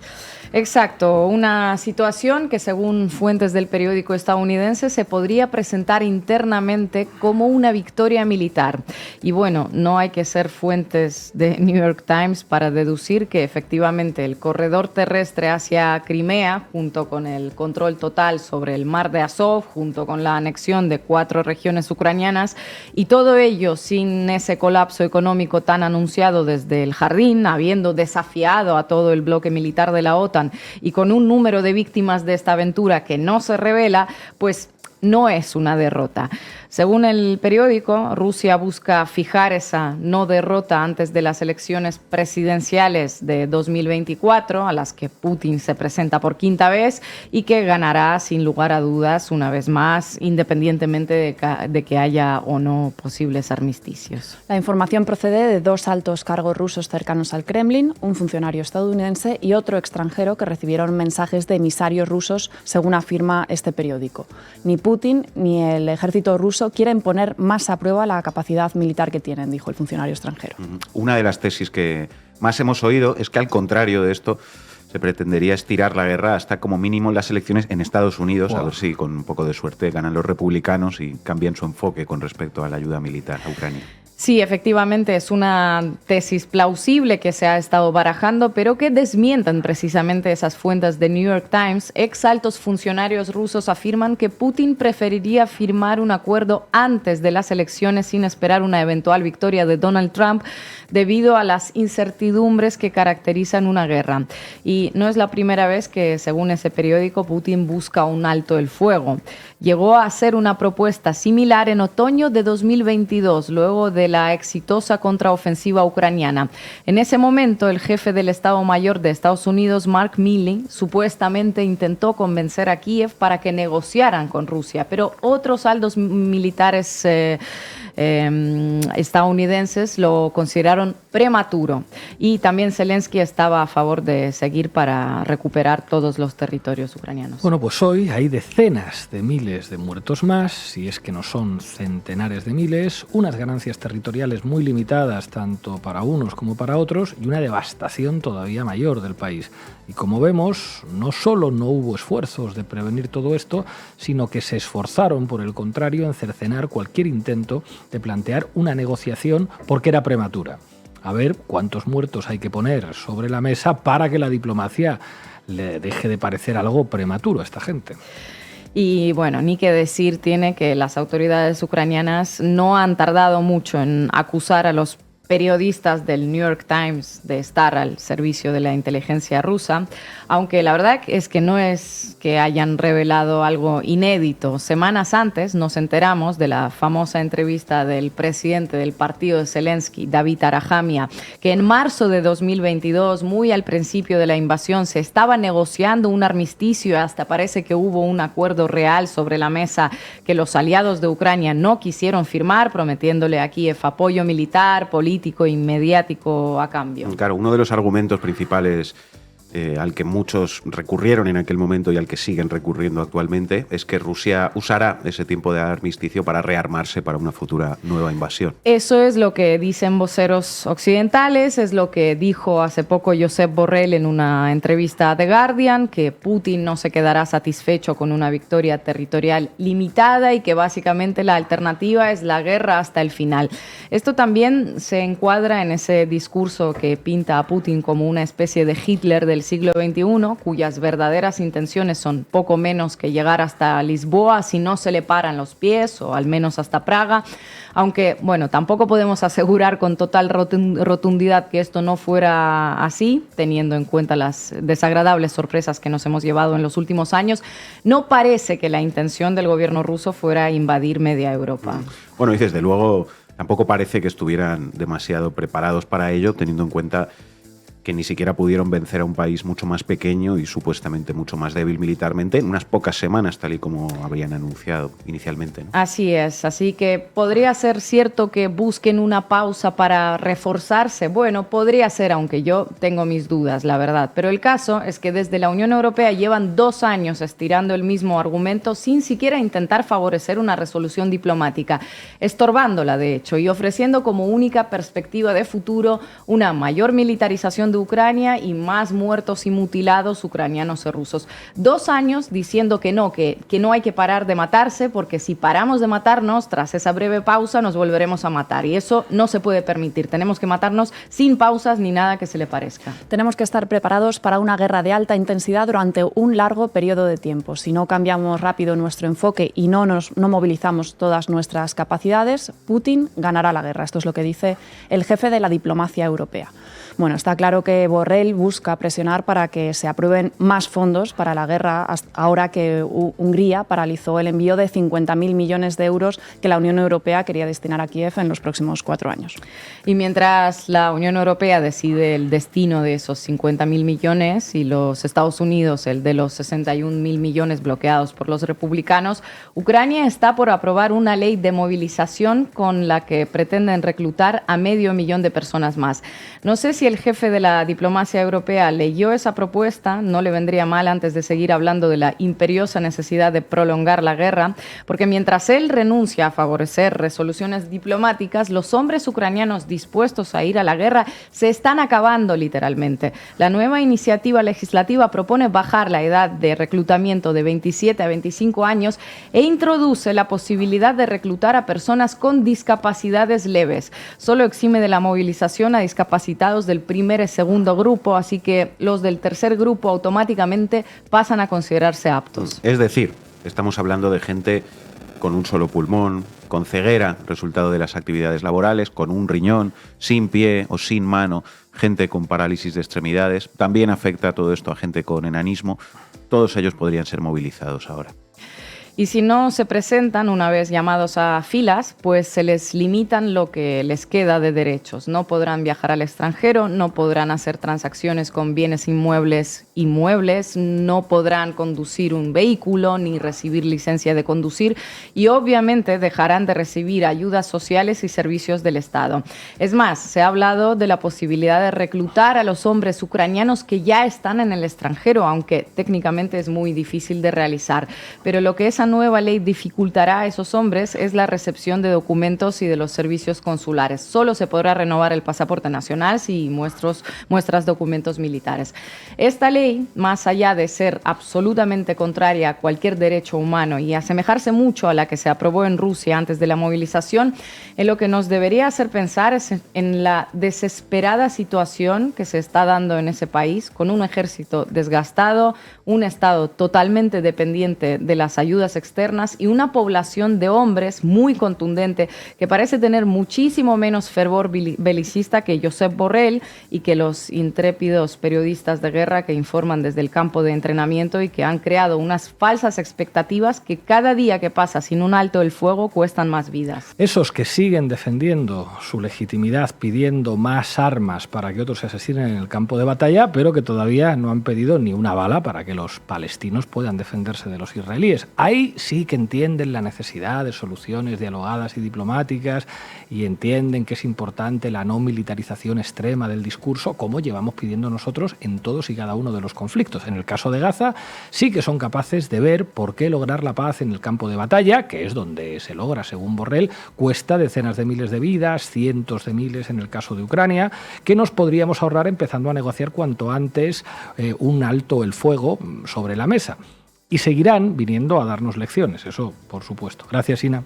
Speaker 6: Exacto, una situación que según fuentes del periódico estadounidense se podría presentar internamente como una victoria militar. Y bueno, no hay que ser fuentes de New York Times para deducir que efectivamente el corredor terrestre hacia Crimea, junto con el control total sobre el mar de Azov, junto con la anexión de 4 regiones ucranianas, y todo ello sin ese colapso económico tan anunciado desde el jardín, habiendo desafiado a todo el bloque militar de la OTAN, y con un número de víctimas de esta aventura que no se revela, pues no es una derrota. Según el periódico, Rusia busca fijar esa no derrota antes de las elecciones presidenciales de 2024, a las que Putin se presenta por quinta vez y que ganará sin lugar a dudas una vez más, independientemente de que haya o no posibles armisticios.
Speaker 4: La información procede de 2 altos cargos rusos cercanos al Kremlin, un funcionario estadounidense y otro extranjero que recibieron mensajes de emisarios rusos, según afirma este periódico. Ni Putin ni el ejército ruso quieren poner más a prueba la capacidad militar que tienen, dijo el funcionario extranjero.
Speaker 5: Una de las tesis que más hemos oído es que, al contrario de esto, se pretendería estirar la guerra hasta como mínimo las elecciones en Estados Unidos, a ver si con un poco de suerte ganan los republicanos y cambian su enfoque con respecto a la ayuda militar a Ucrania.
Speaker 6: Sí, efectivamente es una tesis plausible que se ha estado barajando, pero que desmientan precisamente esas fuentes de New York Times. Ex altos funcionarios rusos afirman que Putin preferiría firmar un acuerdo antes de las elecciones sin esperar una eventual victoria de Donald Trump debido a las incertidumbres que caracterizan una guerra. Y no es la primera vez que, según ese periódico, Putin busca un alto el fuego. llegó a hacer una propuesta similar en otoño de 2022, luego de la exitosa contraofensiva ucraniana. En ese momento, el jefe del Estado Mayor de Estados Unidos, Mark Milley, supuestamente intentó convencer a Kiev para que negociaran con Rusia, pero otros altos militares estadounidenses lo consideraron prematuro, y también Zelensky estaba a favor de seguir para recuperar todos los territorios ucranianos.
Speaker 2: Bueno, pues hoy hay decenas de miles de muertos más, si es que no son centenares de miles, unas ganancias territoriales muy limitadas tanto para unos como para otros y una devastación todavía mayor del país. Y como vemos, no solo no hubo esfuerzos de prevenir todo esto, sino que se esforzaron, por el contrario, en cercenar cualquier intento de plantear una negociación porque era prematura. A ver cuántos muertos hay que poner sobre la mesa para que la diplomacia le deje de parecer algo prematuro a esta gente.
Speaker 6: Y bueno, ni que decir tiene que las autoridades ucranianas no han tardado mucho en acusar a los periodistas del New York Times de estar al servicio de la inteligencia rusa, aunque la verdad es que no es que hayan revelado algo inédito. Semanas antes nos enteramos de la famosa entrevista del presidente del partido de Zelensky, David Arahamia, que en marzo de 2022, muy al principio de la invasión, se estaba negociando un armisticio, hasta parece que hubo un acuerdo real sobre la mesa que los aliados de Ucrania no quisieron firmar, prometiéndole a Kiev apoyo militar, político y mediático a cambio.
Speaker 5: Claro, uno de los argumentos principales al que muchos recurrieron en aquel momento y al que siguen recurriendo actualmente es que Rusia usará ese tiempo de armisticio para rearmarse para una futura nueva invasión.
Speaker 6: Eso es lo que dicen voceros occidentales, es lo que dijo hace poco Josep Borrell en una entrevista a The Guardian, que Putin no se quedará satisfecho con una victoria territorial limitada y que básicamente la alternativa es la guerra hasta el final. Esto también se encuadra en ese discurso que pinta a Putin como una especie de Hitler del siglo XXI, cuyas verdaderas intenciones son poco menos que llegar hasta Lisboa si no se le paran los pies, o al menos hasta Praga, aunque bueno, tampoco podemos asegurar con total rotundidad que esto no fuera así, teniendo en cuenta las desagradables sorpresas que nos hemos llevado en los últimos años. No parece que la intención del gobierno ruso fuera invadir media Europa.
Speaker 5: Bueno, y desde luego tampoco parece que estuvieran demasiado preparados para ello, teniendo en cuenta que ni siquiera pudieron vencer a un país mucho más pequeño y supuestamente mucho más débil militarmente en unas pocas semanas, tal y como habrían anunciado inicialmente, ¿no?
Speaker 6: Así es, así que podría ser cierto que busquen una pausa para reforzarse. Bueno, podría ser, aunque yo tengo mis dudas, la verdad. Pero el caso es que desde la Unión Europea llevan 2 años estirando el mismo argumento sin siquiera intentar favorecer una resolución diplomática, estorbándola de hecho y ofreciendo como única perspectiva de futuro una mayor militarización de Ucrania y más muertos y mutilados ucranianos y rusos. 2 años diciendo que no hay que parar de matarse, porque si paramos de matarnos, tras esa breve pausa nos volveremos a matar, y eso no se puede permitir. Tenemos que matarnos sin pausas ni nada que se le parezca.
Speaker 4: Tenemos que estar preparados para una guerra de alta intensidad durante un largo periodo de tiempo. Si no cambiamos rápido nuestro enfoque y no movilizamos todas nuestras capacidades, Putin ganará la guerra. Esto es lo que dice el jefe de la diplomacia europea. Bueno, está claro que Borrell busca presionar para que se aprueben más fondos para la guerra, ahora que Hungría paralizó el envío de 50.000 millones de euros que la Unión Europea quería destinar a Kiev en los próximos 4 años.
Speaker 6: Y mientras la Unión Europea decide el destino de esos 50.000 millones y los Estados Unidos el de los 61.000 millones bloqueados por los republicanos, Ucrania está por aprobar una ley de movilización con la que pretenden reclutar a 500.000 de personas más. No sé si el jefe de la diplomacia europea leyó esa propuesta, no le vendría mal antes de seguir hablando de la imperiosa necesidad de prolongar la guerra, porque mientras él renuncia a favorecer resoluciones diplomáticas, los hombres ucranianos dispuestos a ir a la guerra se están acabando literalmente. La nueva iniciativa legislativa propone bajar la edad de reclutamiento de 27 a 25 años e introduce la posibilidad de reclutar a personas con discapacidades leves. Solo exime de la movilización a discapacitados del primer y segundo grupo, así que los del tercer grupo automáticamente pasan a considerarse aptos.
Speaker 5: Es decir, estamos hablando de gente con un solo pulmón, con ceguera, resultado de las actividades laborales, con un riñón, sin pie o sin mano, gente con parálisis de extremidades. También afecta todo esto a gente con enanismo. Todos ellos podrían ser movilizados ahora.
Speaker 6: Y si no se presentan una vez llamados a filas, pues se les limitan lo que les queda de derechos. No podrán viajar al extranjero, no podrán hacer transacciones con bienes inmuebles, no podrán conducir un vehículo ni recibir licencia de conducir y obviamente dejarán de recibir ayudas sociales y servicios del Estado. Es más, se ha hablado de la posibilidad de reclutar a los hombres ucranianos que ya están en el extranjero, aunque técnicamente es muy difícil de realizar. Pero lo que esa nueva ley dificultará a esos hombres es la recepción de documentos y de los servicios consulares. Solo se podrá renovar el pasaporte nacional si muestras documentos militares. Esta ley, más allá de ser absolutamente contraria a cualquier derecho humano y asemejarse mucho a la que se aprobó en Rusia antes de la movilización, en lo que nos debería hacer pensar es en la desesperada situación que se está dando en ese país, con un ejército desgastado, un Estado totalmente dependiente de las ayudas externas y una población de hombres muy contundente que parece tener muchísimo menos fervor belicista que Josep Borrell y que los intrépidos periodistas de guerra que informan desde el campo de entrenamiento y que han creado unas falsas expectativas que cada día que pasa sin un alto el fuego cuestan más vidas.
Speaker 2: Esos que siguen defendiendo su legitimidad pidiendo más armas para que otros se asesinen en el campo de batalla, pero que todavía no han pedido ni una bala para que los palestinos puedan defenderse de los israelíes. Ahí sí que entienden la necesidad de soluciones dialogadas y diplomáticas y entienden que es importante la no militarización extrema del discurso, como llevamos pidiendo nosotros en todos y cada uno de los conflictos. En el caso de Gaza sí que son capaces de ver por qué lograr la paz en el campo de batalla, que es donde se logra, según Borrell, cuesta decenas de miles de vidas, cientos de miles en el caso de Ucrania, que nos podríamos ahorrar empezando a negociar cuanto antes un alto el fuego sobre la mesa. Y seguirán viniendo a darnos lecciones, eso por supuesto. Gracias, Ina.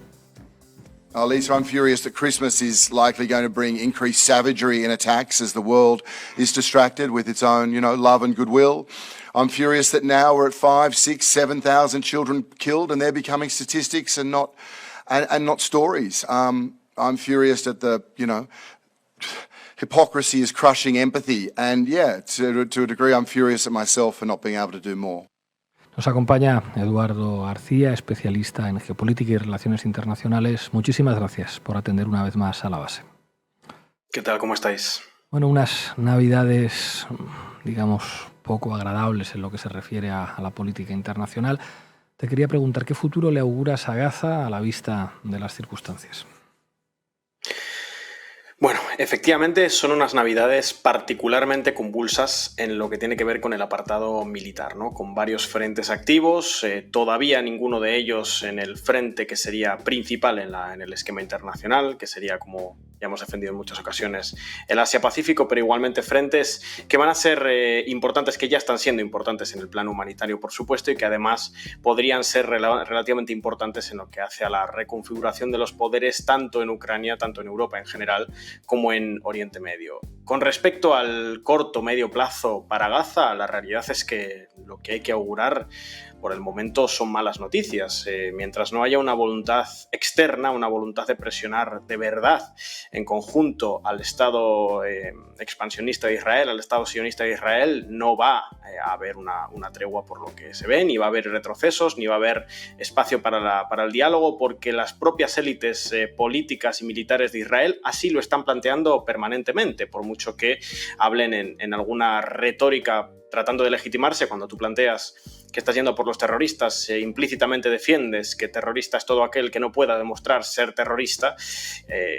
Speaker 13: Lisa, I'm furious that Christmas is likely going to bring increased savagery in attacks as the world is distracted with its own, love and goodwill. I'm furious that now we're at 5, 6, 7,000 children killed and they're becoming statistics and not stories. I'm furious that the, hypocrisy is crushing empathy. And to a degree, I'm furious at myself for not being able to do more.
Speaker 2: Nos acompaña Eduardo García, especialista en geopolítica y relaciones internacionales. Muchísimas gracias por atender una vez más a La Base.
Speaker 14: ¿Qué tal? ¿Cómo estáis?
Speaker 2: Bueno, unas navidades, digamos, poco agradables en lo que se refiere a la política internacional. Te quería preguntar, ¿qué futuro le auguras a Gaza a la vista de las circunstancias?
Speaker 14: Bueno, efectivamente son unas navidades particularmente convulsas en lo que tiene que ver con el apartado militar, ¿no? Con varios frentes activos, todavía ninguno de ellos en el frente que sería principal en el esquema internacional, que sería, como ya hemos defendido en muchas ocasiones, el Asia-Pacífico, pero igualmente frentes que van a ser importantes, que ya están siendo importantes en el plano humanitario, por supuesto, y que además podrían ser relativamente importantes en lo que hace a la reconfiguración de los poderes tanto en Ucrania, tanto en Europa en general, como en Oriente Medio. Con respecto al corto medio plazo para Gaza, la realidad es que lo que hay que augurar por el momento son malas noticias. Mientras no haya una voluntad externa, una voluntad de presionar de verdad en conjunto al Estado expansionista de Israel, al Estado sionista de Israel, no va a haber una tregua por lo que se ve, ni va a haber retrocesos, ni va a haber espacio para el diálogo, porque las propias élites políticas y militares de Israel así lo están planteando permanentemente, por mucho que hablen en alguna retórica tratando de legitimarse. Cuando tú planteas que estás yendo por los terroristas, implícitamente defiendes que terrorista es todo aquel que no pueda demostrar ser terrorista,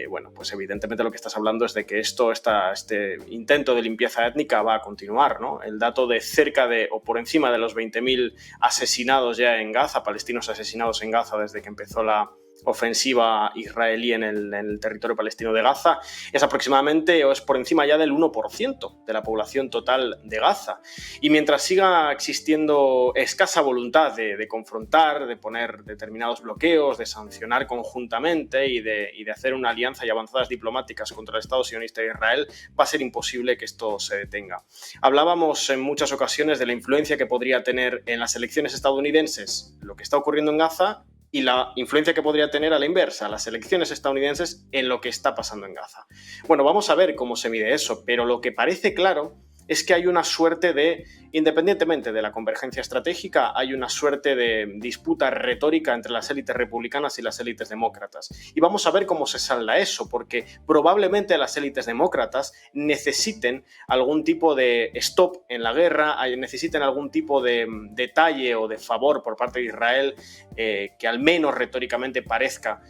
Speaker 14: bueno, pues evidentemente lo que estás hablando es de que este intento de limpieza étnica va a continuar, ¿no? El dato de cerca de o por encima de los 20.000 asesinados ya en Gaza, palestinos asesinados en Gaza desde que empezó la ofensiva israelí en el territorio palestino de Gaza, es aproximadamente o es por encima ya del 1% de la población total de Gaza. Y mientras siga existiendo escasa voluntad de confrontar, de poner determinados bloqueos, de sancionar conjuntamente y de hacer una alianza y avanzadas diplomáticas contra el Estado sionista de Israel, va a ser imposible que esto se detenga. Hablábamos en muchas ocasiones de la influencia que podría tener en las elecciones estadounidenses lo que está ocurriendo en Gaza, y la influencia que podría tener a la inversa, las elecciones estadounidenses, en lo que está pasando en Gaza. Bueno, vamos a ver cómo se mide eso, pero lo que parece claro es que hay una suerte de, independientemente de la convergencia estratégica, hay una suerte de disputa retórica entre las élites republicanas y las élites demócratas. Y vamos a ver cómo se salda eso, porque probablemente las élites demócratas necesiten algún tipo de stop en la guerra, necesiten algún tipo de detalle o de favor por parte de Israel que al menos retóricamente parezca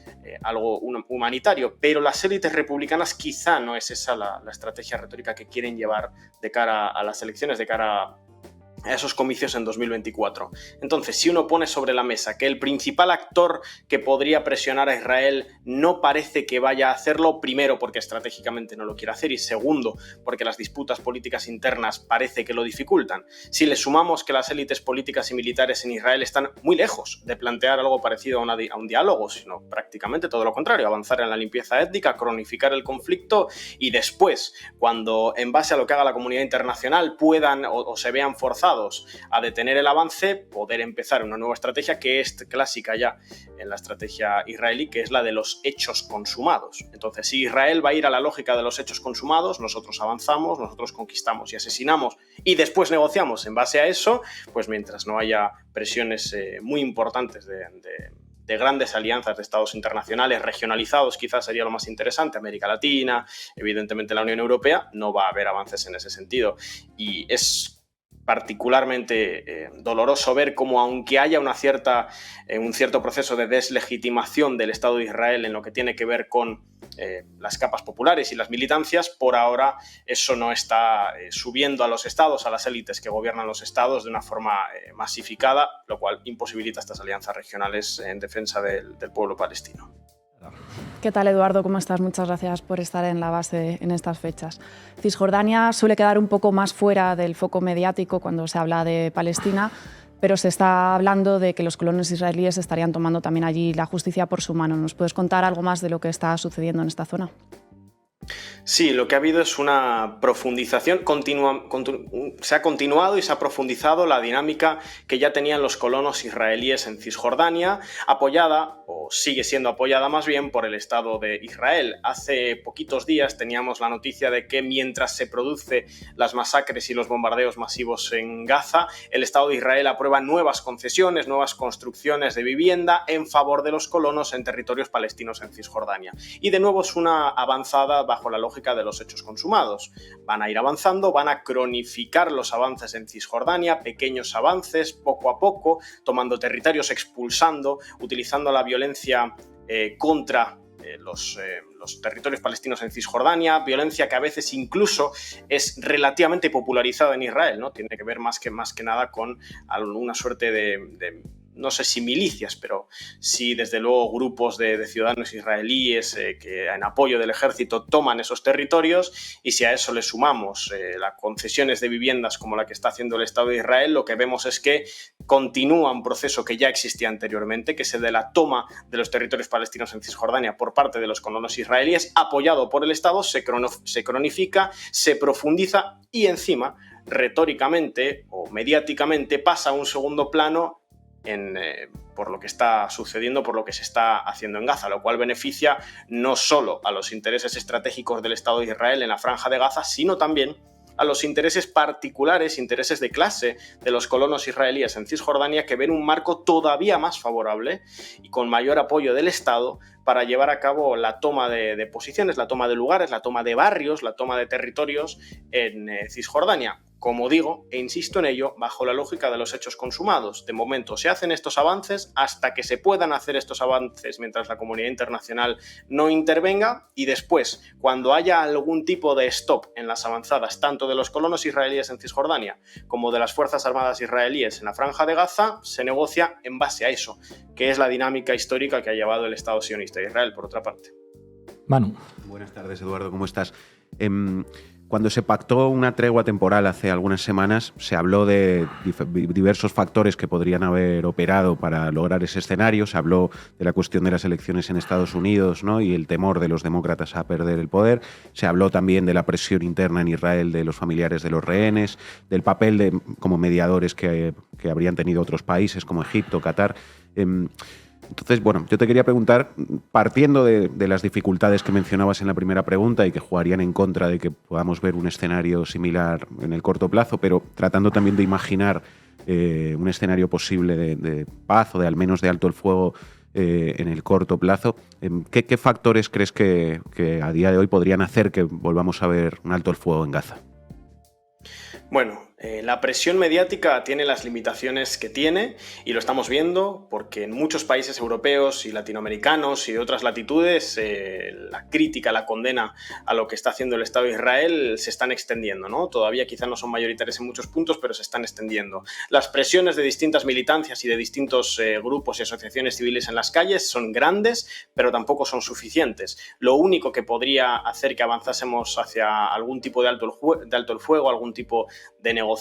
Speaker 14: algo humanitario, pero las élites republicanas quizá no es esa la estrategia retórica que quieren llevar de cara a las elecciones, de cara a esos comicios en 2024. Entonces, si uno pone sobre la mesa que el principal actor que podría presionar a Israel no parece que vaya a hacerlo, primero porque estratégicamente no lo quiere hacer y segundo porque las disputas políticas internas parece que lo dificultan. Si le sumamos que las élites políticas y militares en Israel están muy lejos de plantear algo parecido a un diálogo, sino prácticamente todo lo contrario, avanzar en la limpieza étnica, cronificar el conflicto y después, cuando en base a lo que haga la comunidad internacional puedan o se vean forzados a detener el avance, poder empezar una nueva estrategia que es clásica ya en la estrategia israelí, que es la de los hechos consumados. Entonces, si Israel va a ir a la lógica de los hechos consumados, nosotros avanzamos, nosotros conquistamos y asesinamos y después negociamos en base a eso, pues mientras no haya presiones muy importantes de grandes alianzas de estados internacionales regionalizados, quizás sería lo más interesante, América Latina, evidentemente la Unión Europea, no va a haber avances en ese sentido. Y es particularmente doloroso ver cómo, aunque haya un cierto proceso de deslegitimación del Estado de Israel en lo que tiene que ver con las capas populares y las militancias, por ahora eso no está subiendo a los estados, a las élites que gobiernan los estados de una forma masificada, lo cual imposibilita estas alianzas regionales en defensa del pueblo palestino.
Speaker 4: ¿Qué tal, Eduardo? ¿Cómo estás? Muchas gracias por estar en la base en estas fechas. Cisjordania suele quedar un poco más fuera del foco mediático cuando se habla de Palestina, pero se está hablando de que los colonos israelíes estarían tomando también allí la justicia por su mano. ¿Nos puedes contar algo más de lo que está sucediendo en esta zona?
Speaker 14: Sí, lo que ha habido es una profundización, se ha continuado y se ha profundizado la dinámica que ya tenían los colonos israelíes en Cisjordania, apoyada, o sigue siendo apoyada más bien, por el Estado de Israel. Hace poquitos días teníamos la noticia de que mientras se producen las masacres y los bombardeos masivos en Gaza, el Estado de Israel aprueba nuevas concesiones, nuevas construcciones de vivienda en favor de los colonos en territorios palestinos en Cisjordania. Y de nuevo es una avanzada bajo la lógica de los hechos consumados. Van a ir avanzando, van a cronificar los avances en Cisjordania, pequeños avances, poco a poco, tomando territorios, expulsando, utilizando la violencia contra los territorios palestinos en Cisjordania, violencia que a veces incluso es relativamente popularizada en Israel, ¿no? Tiene que ver más que nada con una suerte de no sé si milicias, pero sí desde luego grupos de ciudadanos israelíes que en apoyo del ejército toman esos territorios, y si a eso le sumamos las concesiones de viviendas como la que está haciendo el Estado de Israel, lo que vemos es que continúa un proceso que ya existía anteriormente, que es el de la toma de los territorios palestinos en Cisjordania por parte de los colonos israelíes, apoyado por el Estado, se cronifica, se profundiza y encima retóricamente o mediáticamente pasa a un segundo plano por lo que está sucediendo, por lo que se está haciendo en Gaza, lo cual beneficia no solo a los intereses estratégicos del Estado de Israel en la Franja de Gaza, sino también a los intereses particulares, intereses de clase de los colonos israelíes en Cisjordania, que ven un marco todavía más favorable y con mayor apoyo del Estado para llevar a cabo la toma de posiciones, la toma de lugares, la toma de barrios, la toma de territorios en Cisjordania. Como digo, e insisto en ello, bajo la lógica de los hechos consumados. De momento se hacen estos avances hasta que se puedan hacer estos avances mientras la comunidad internacional no intervenga, y después, cuando haya algún tipo de stop en las avanzadas, tanto de los colonos israelíes en Cisjordania como de las Fuerzas Armadas israelíes en la Franja de Gaza, se negocia en base a eso, que es la dinámica histórica que ha llevado el Estado sionista de Israel, por otra parte.
Speaker 2: Manu.
Speaker 5: Buenas tardes, Eduardo, ¿cómo estás? Cuando se pactó una tregua temporal hace algunas semanas, se habló de diversos factores que podrían haber operado para lograr ese escenario. Se habló de la cuestión de las elecciones en Estados Unidos, ¿no?, y el temor de los demócratas a perder el poder. Se habló también de la presión interna en Israel de los familiares de los rehenes, del papel como mediadores que habrían tenido otros países como Egipto, Qatar. Entonces, bueno, yo te quería preguntar, partiendo de las dificultades que mencionabas en la primera pregunta y que jugarían en contra de que podamos ver un escenario similar en el corto plazo, pero tratando también de imaginar un escenario posible de paz o de al menos de alto el fuego en el corto plazo, ¿qué factores crees que a día de hoy podrían hacer que volvamos a ver un alto el fuego en Gaza?
Speaker 14: Bueno, la presión mediática tiene las limitaciones que tiene y lo estamos viendo porque en muchos países europeos y latinoamericanos y de otras latitudes la crítica, la condena a lo que está haciendo el Estado de Israel se están extendiendo, ¿no? Todavía quizá no son mayoritarias en muchos puntos, pero se están extendiendo. Las presiones de distintas militancias y de distintos grupos y asociaciones civiles en las calles son grandes, pero tampoco son suficientes. Lo único que podría hacer que avanzásemos hacia algún tipo de alto el fuego, algún tipo de negociación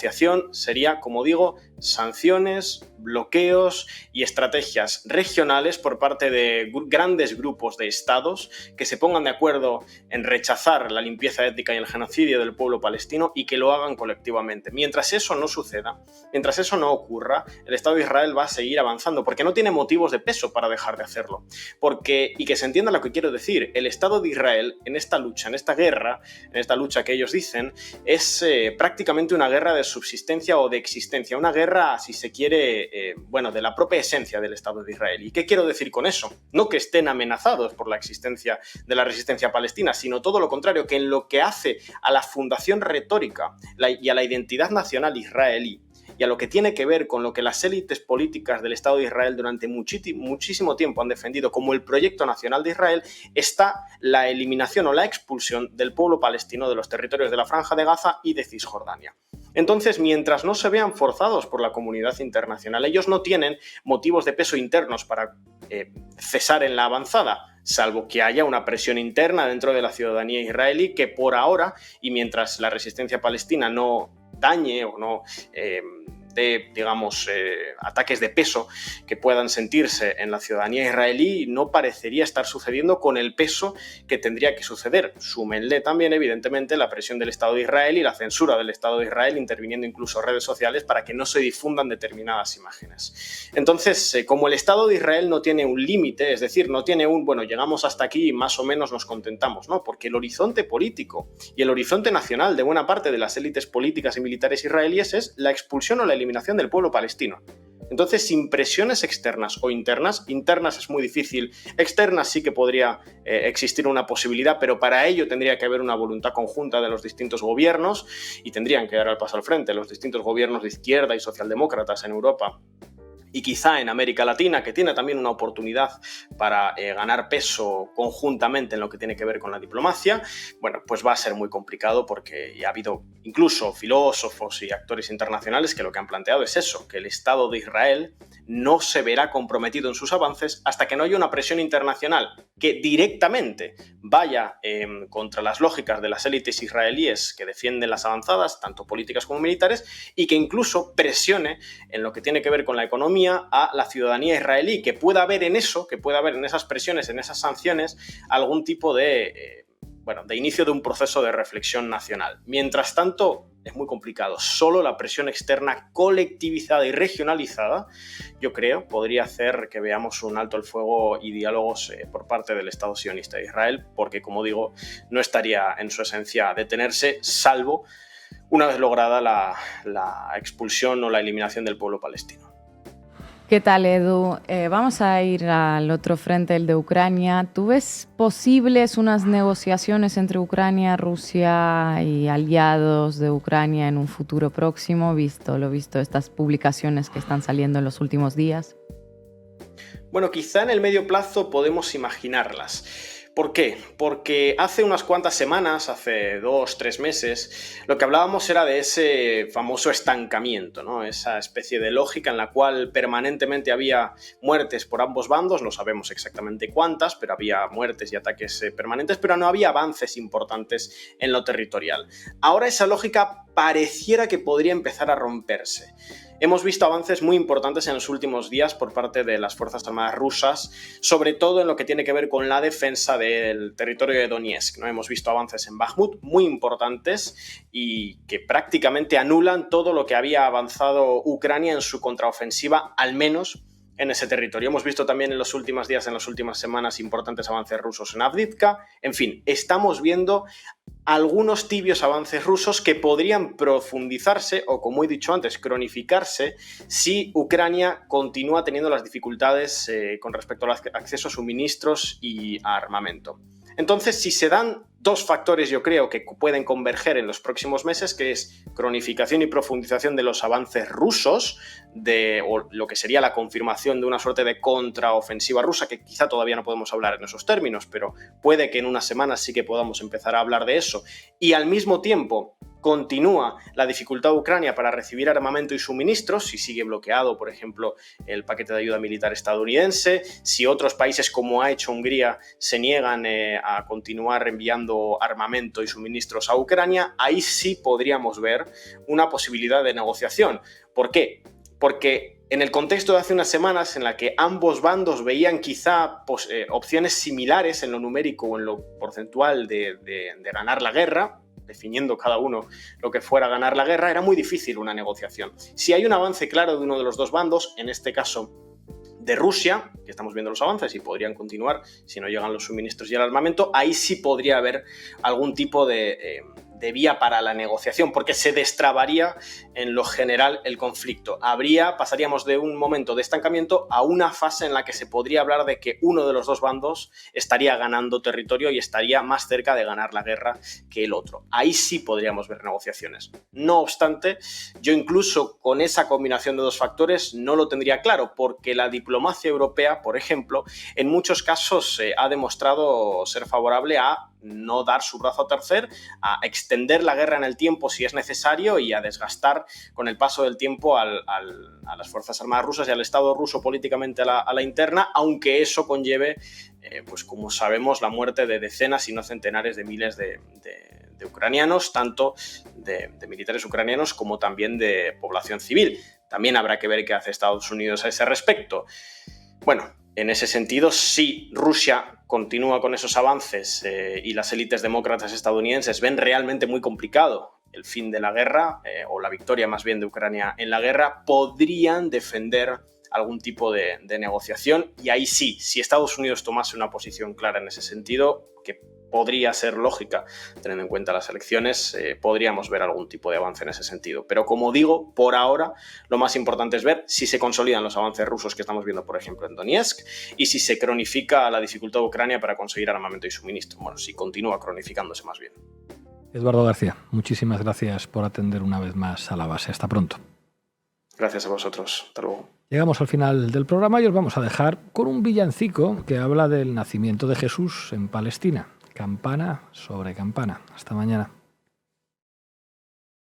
Speaker 14: sería, como digo, sanciones, bloqueos y estrategias regionales por parte de grandes grupos de estados que se pongan de acuerdo en rechazar la limpieza étnica y el genocidio del pueblo palestino y que lo hagan colectivamente. Mientras eso no suceda, mientras eso no ocurra, el Estado de Israel va a seguir avanzando porque no tiene motivos de peso para dejar de hacerlo. Y que se entienda lo que quiero decir, el Estado de Israel en esta lucha, en esta guerra, en esta lucha que ellos dicen, es prácticamente una guerra de subsistencia o de existencia, una guerra, si se quiere, de la propia esencia del Estado de Israel. ¿Y qué quiero decir con eso? No que estén amenazados por la existencia de la resistencia palestina, sino todo lo contrario, que en lo que hace a la fundación retórica y a la identidad nacional israelí y a lo que tiene que ver con lo que las élites políticas del Estado de Israel durante muchísimo tiempo han defendido como el proyecto nacional de Israel, está la eliminación o la expulsión del pueblo palestino de los territorios de la Franja de Gaza y de Cisjordania. Entonces, mientras no se vean forzados por la comunidad internacional, ellos no tienen motivos de peso internos para cesar en la avanzada, salvo que haya una presión interna dentro de la ciudadanía israelí que por ahora, y mientras la resistencia palestina no dañe o no ataques de peso que puedan sentirse en la ciudadanía israelí, no parecería estar sucediendo con el peso que tendría que suceder. Súmenle también, evidentemente, la presión del Estado de Israel y la censura del Estado de Israel, interviniendo incluso redes sociales para que no se difundan determinadas imágenes. Entonces, como el Estado de Israel no tiene un límite, es decir, no tiene llegamos hasta aquí y más o menos nos contentamos, ¿no? Porque el horizonte político y el horizonte nacional de buena parte de las élites políticas y militares israelíes es la expulsión o la eliminación del pueblo palestino. Entonces, sin presiones externas o internas es muy difícil, externas sí que podría existir una posibilidad, pero para ello tendría que haber una voluntad conjunta de los distintos gobiernos y tendrían que dar el paso al frente los distintos gobiernos de izquierda y socialdemócratas en Europa y quizá en América Latina, que tiene también una oportunidad para ganar peso conjuntamente en lo que tiene que ver con la diplomacia, pues va a ser muy complicado porque ha habido incluso filósofos y actores internacionales que lo que han planteado es eso, que el Estado de Israel no se verá comprometido en sus avances hasta que no haya una presión internacional que directamente vaya contra las lógicas de las élites israelíes que defienden las avanzadas, tanto políticas como militares, y que incluso presione en lo que tiene que ver con la economía a la ciudadanía israelí, que pueda haber en eso, que pueda haber en esas presiones, en esas sanciones, algún tipo de inicio de un proceso de reflexión nacional. Mientras tanto, es muy complicado. Solo la presión externa colectivizada y regionalizada, yo creo, podría hacer que veamos un alto el fuego y diálogos por parte del Estado sionista de Israel, porque, como digo, no estaría en su esencia detenerse, salvo una vez lograda la expulsión o la eliminación del pueblo palestino.
Speaker 6: ¿Qué tal, Edu? Vamos a ir al otro frente, el de Ucrania. ¿Tú ves posibles unas negociaciones entre Ucrania, Rusia y aliados de Ucrania en un futuro próximo, visto estas publicaciones que están saliendo en los últimos días?
Speaker 14: Bueno, quizá en el medio plazo podemos imaginarlas. ¿Por qué? Porque hace unas cuantas semanas, hace 2-3 meses, lo que hablábamos era de ese famoso estancamiento, ¿no? Esa especie de lógica en la cual permanentemente había muertes por ambos bandos, no sabemos exactamente cuántas, pero había muertes y ataques permanentes, pero no había avances importantes en lo territorial. Ahora esa lógica pareciera que podría empezar a romperse. Hemos visto avances muy importantes en los últimos días por parte de las Fuerzas Armadas rusas, sobre todo en lo que tiene que ver con la defensa del territorio de Donetsk, ¿no? Hemos visto avances en Bakhmut muy importantes y que prácticamente anulan todo lo que había avanzado Ucrania en su contraofensiva, al menos en ese territorio. Hemos visto también en los últimos días, en las últimas semanas, importantes avances rusos en Avdiivka. En fin, estamos viendo algunos tibios avances rusos que podrían profundizarse o, como he dicho antes, cronificarse si Ucrania continúa teniendo las dificultades con respecto al acceso a suministros y a armamento. Entonces, si se dan dos factores, yo creo, que pueden converger en los próximos meses, que es cronificación y profundización de los avances rusos, o lo que sería la confirmación de una suerte de contraofensiva rusa, que quizá todavía no podemos hablar en esos términos, pero puede que en unas semanas sí que podamos empezar a hablar de eso, y al mismo tiempo continúa la dificultad de Ucrania para recibir armamento y suministros, si sigue bloqueado, por ejemplo, el paquete de ayuda militar estadounidense, si otros países, como ha hecho Hungría, se niegan a continuar enviando armamento y suministros a Ucrania, ahí sí podríamos ver una posibilidad de negociación. ¿Por qué? Porque en el contexto de hace unas semanas, en la que ambos bandos veían quizá opciones similares en lo numérico o en lo porcentual de ganar la guerra, definiendo cada uno lo que fuera ganar la guerra, era muy difícil una negociación. Si hay un avance claro de uno de los dos bandos, en este caso de Rusia, que estamos viendo los avances y podrían continuar si no llegan los suministros y el armamento, ahí sí podría haber algún tipo de vía para la negociación, porque se destrabaría en lo general el conflicto. Pasaríamos de un momento de estancamiento a una fase en la que se podría hablar de que uno de los dos bandos estaría ganando territorio y estaría más cerca de ganar la guerra que el otro. Ahí sí podríamos ver negociaciones. No obstante, yo incluso con esa combinación de dos factores no lo tendría claro, porque la diplomacia europea, por ejemplo, en muchos casos ha demostrado ser favorable a no dar su brazo a torcer, a extender la guerra en el tiempo si es necesario y a desgastar con el paso del tiempo a las Fuerzas Armadas rusas y al Estado ruso políticamente a la interna, aunque eso conlleve, pues como sabemos, la muerte de decenas y no centenares de miles de ucranianos, tanto de militares ucranianos como también de población civil. También habrá que ver qué hace Estados Unidos a ese respecto. Bueno, en ese sentido, si Rusia continúa con esos avances y las élites demócratas estadounidenses ven realmente muy complicado el fin de la guerra, o la victoria más bien de Ucrania en la guerra, podrían defender algún tipo de negociación, y ahí sí, si Estados Unidos tomase una posición clara en ese sentido, que podría ser lógica teniendo en cuenta las elecciones, podríamos ver algún tipo de avance en ese sentido. Pero como digo, por ahora lo más importante es ver si se consolidan los avances rusos que estamos viendo, por ejemplo, en Donetsk, y si se cronifica la dificultad de Ucrania para conseguir armamento y suministro. Bueno, si continúa cronificándose más bien.
Speaker 2: Eduardo García, muchísimas gracias por atender una vez más a La Base. Hasta pronto.
Speaker 14: Gracias a vosotros. Hasta luego.
Speaker 2: Llegamos al final del programa y os vamos a dejar con un villancico que habla del nacimiento de Jesús en Palestina. Campana sobre campana. Hasta mañana.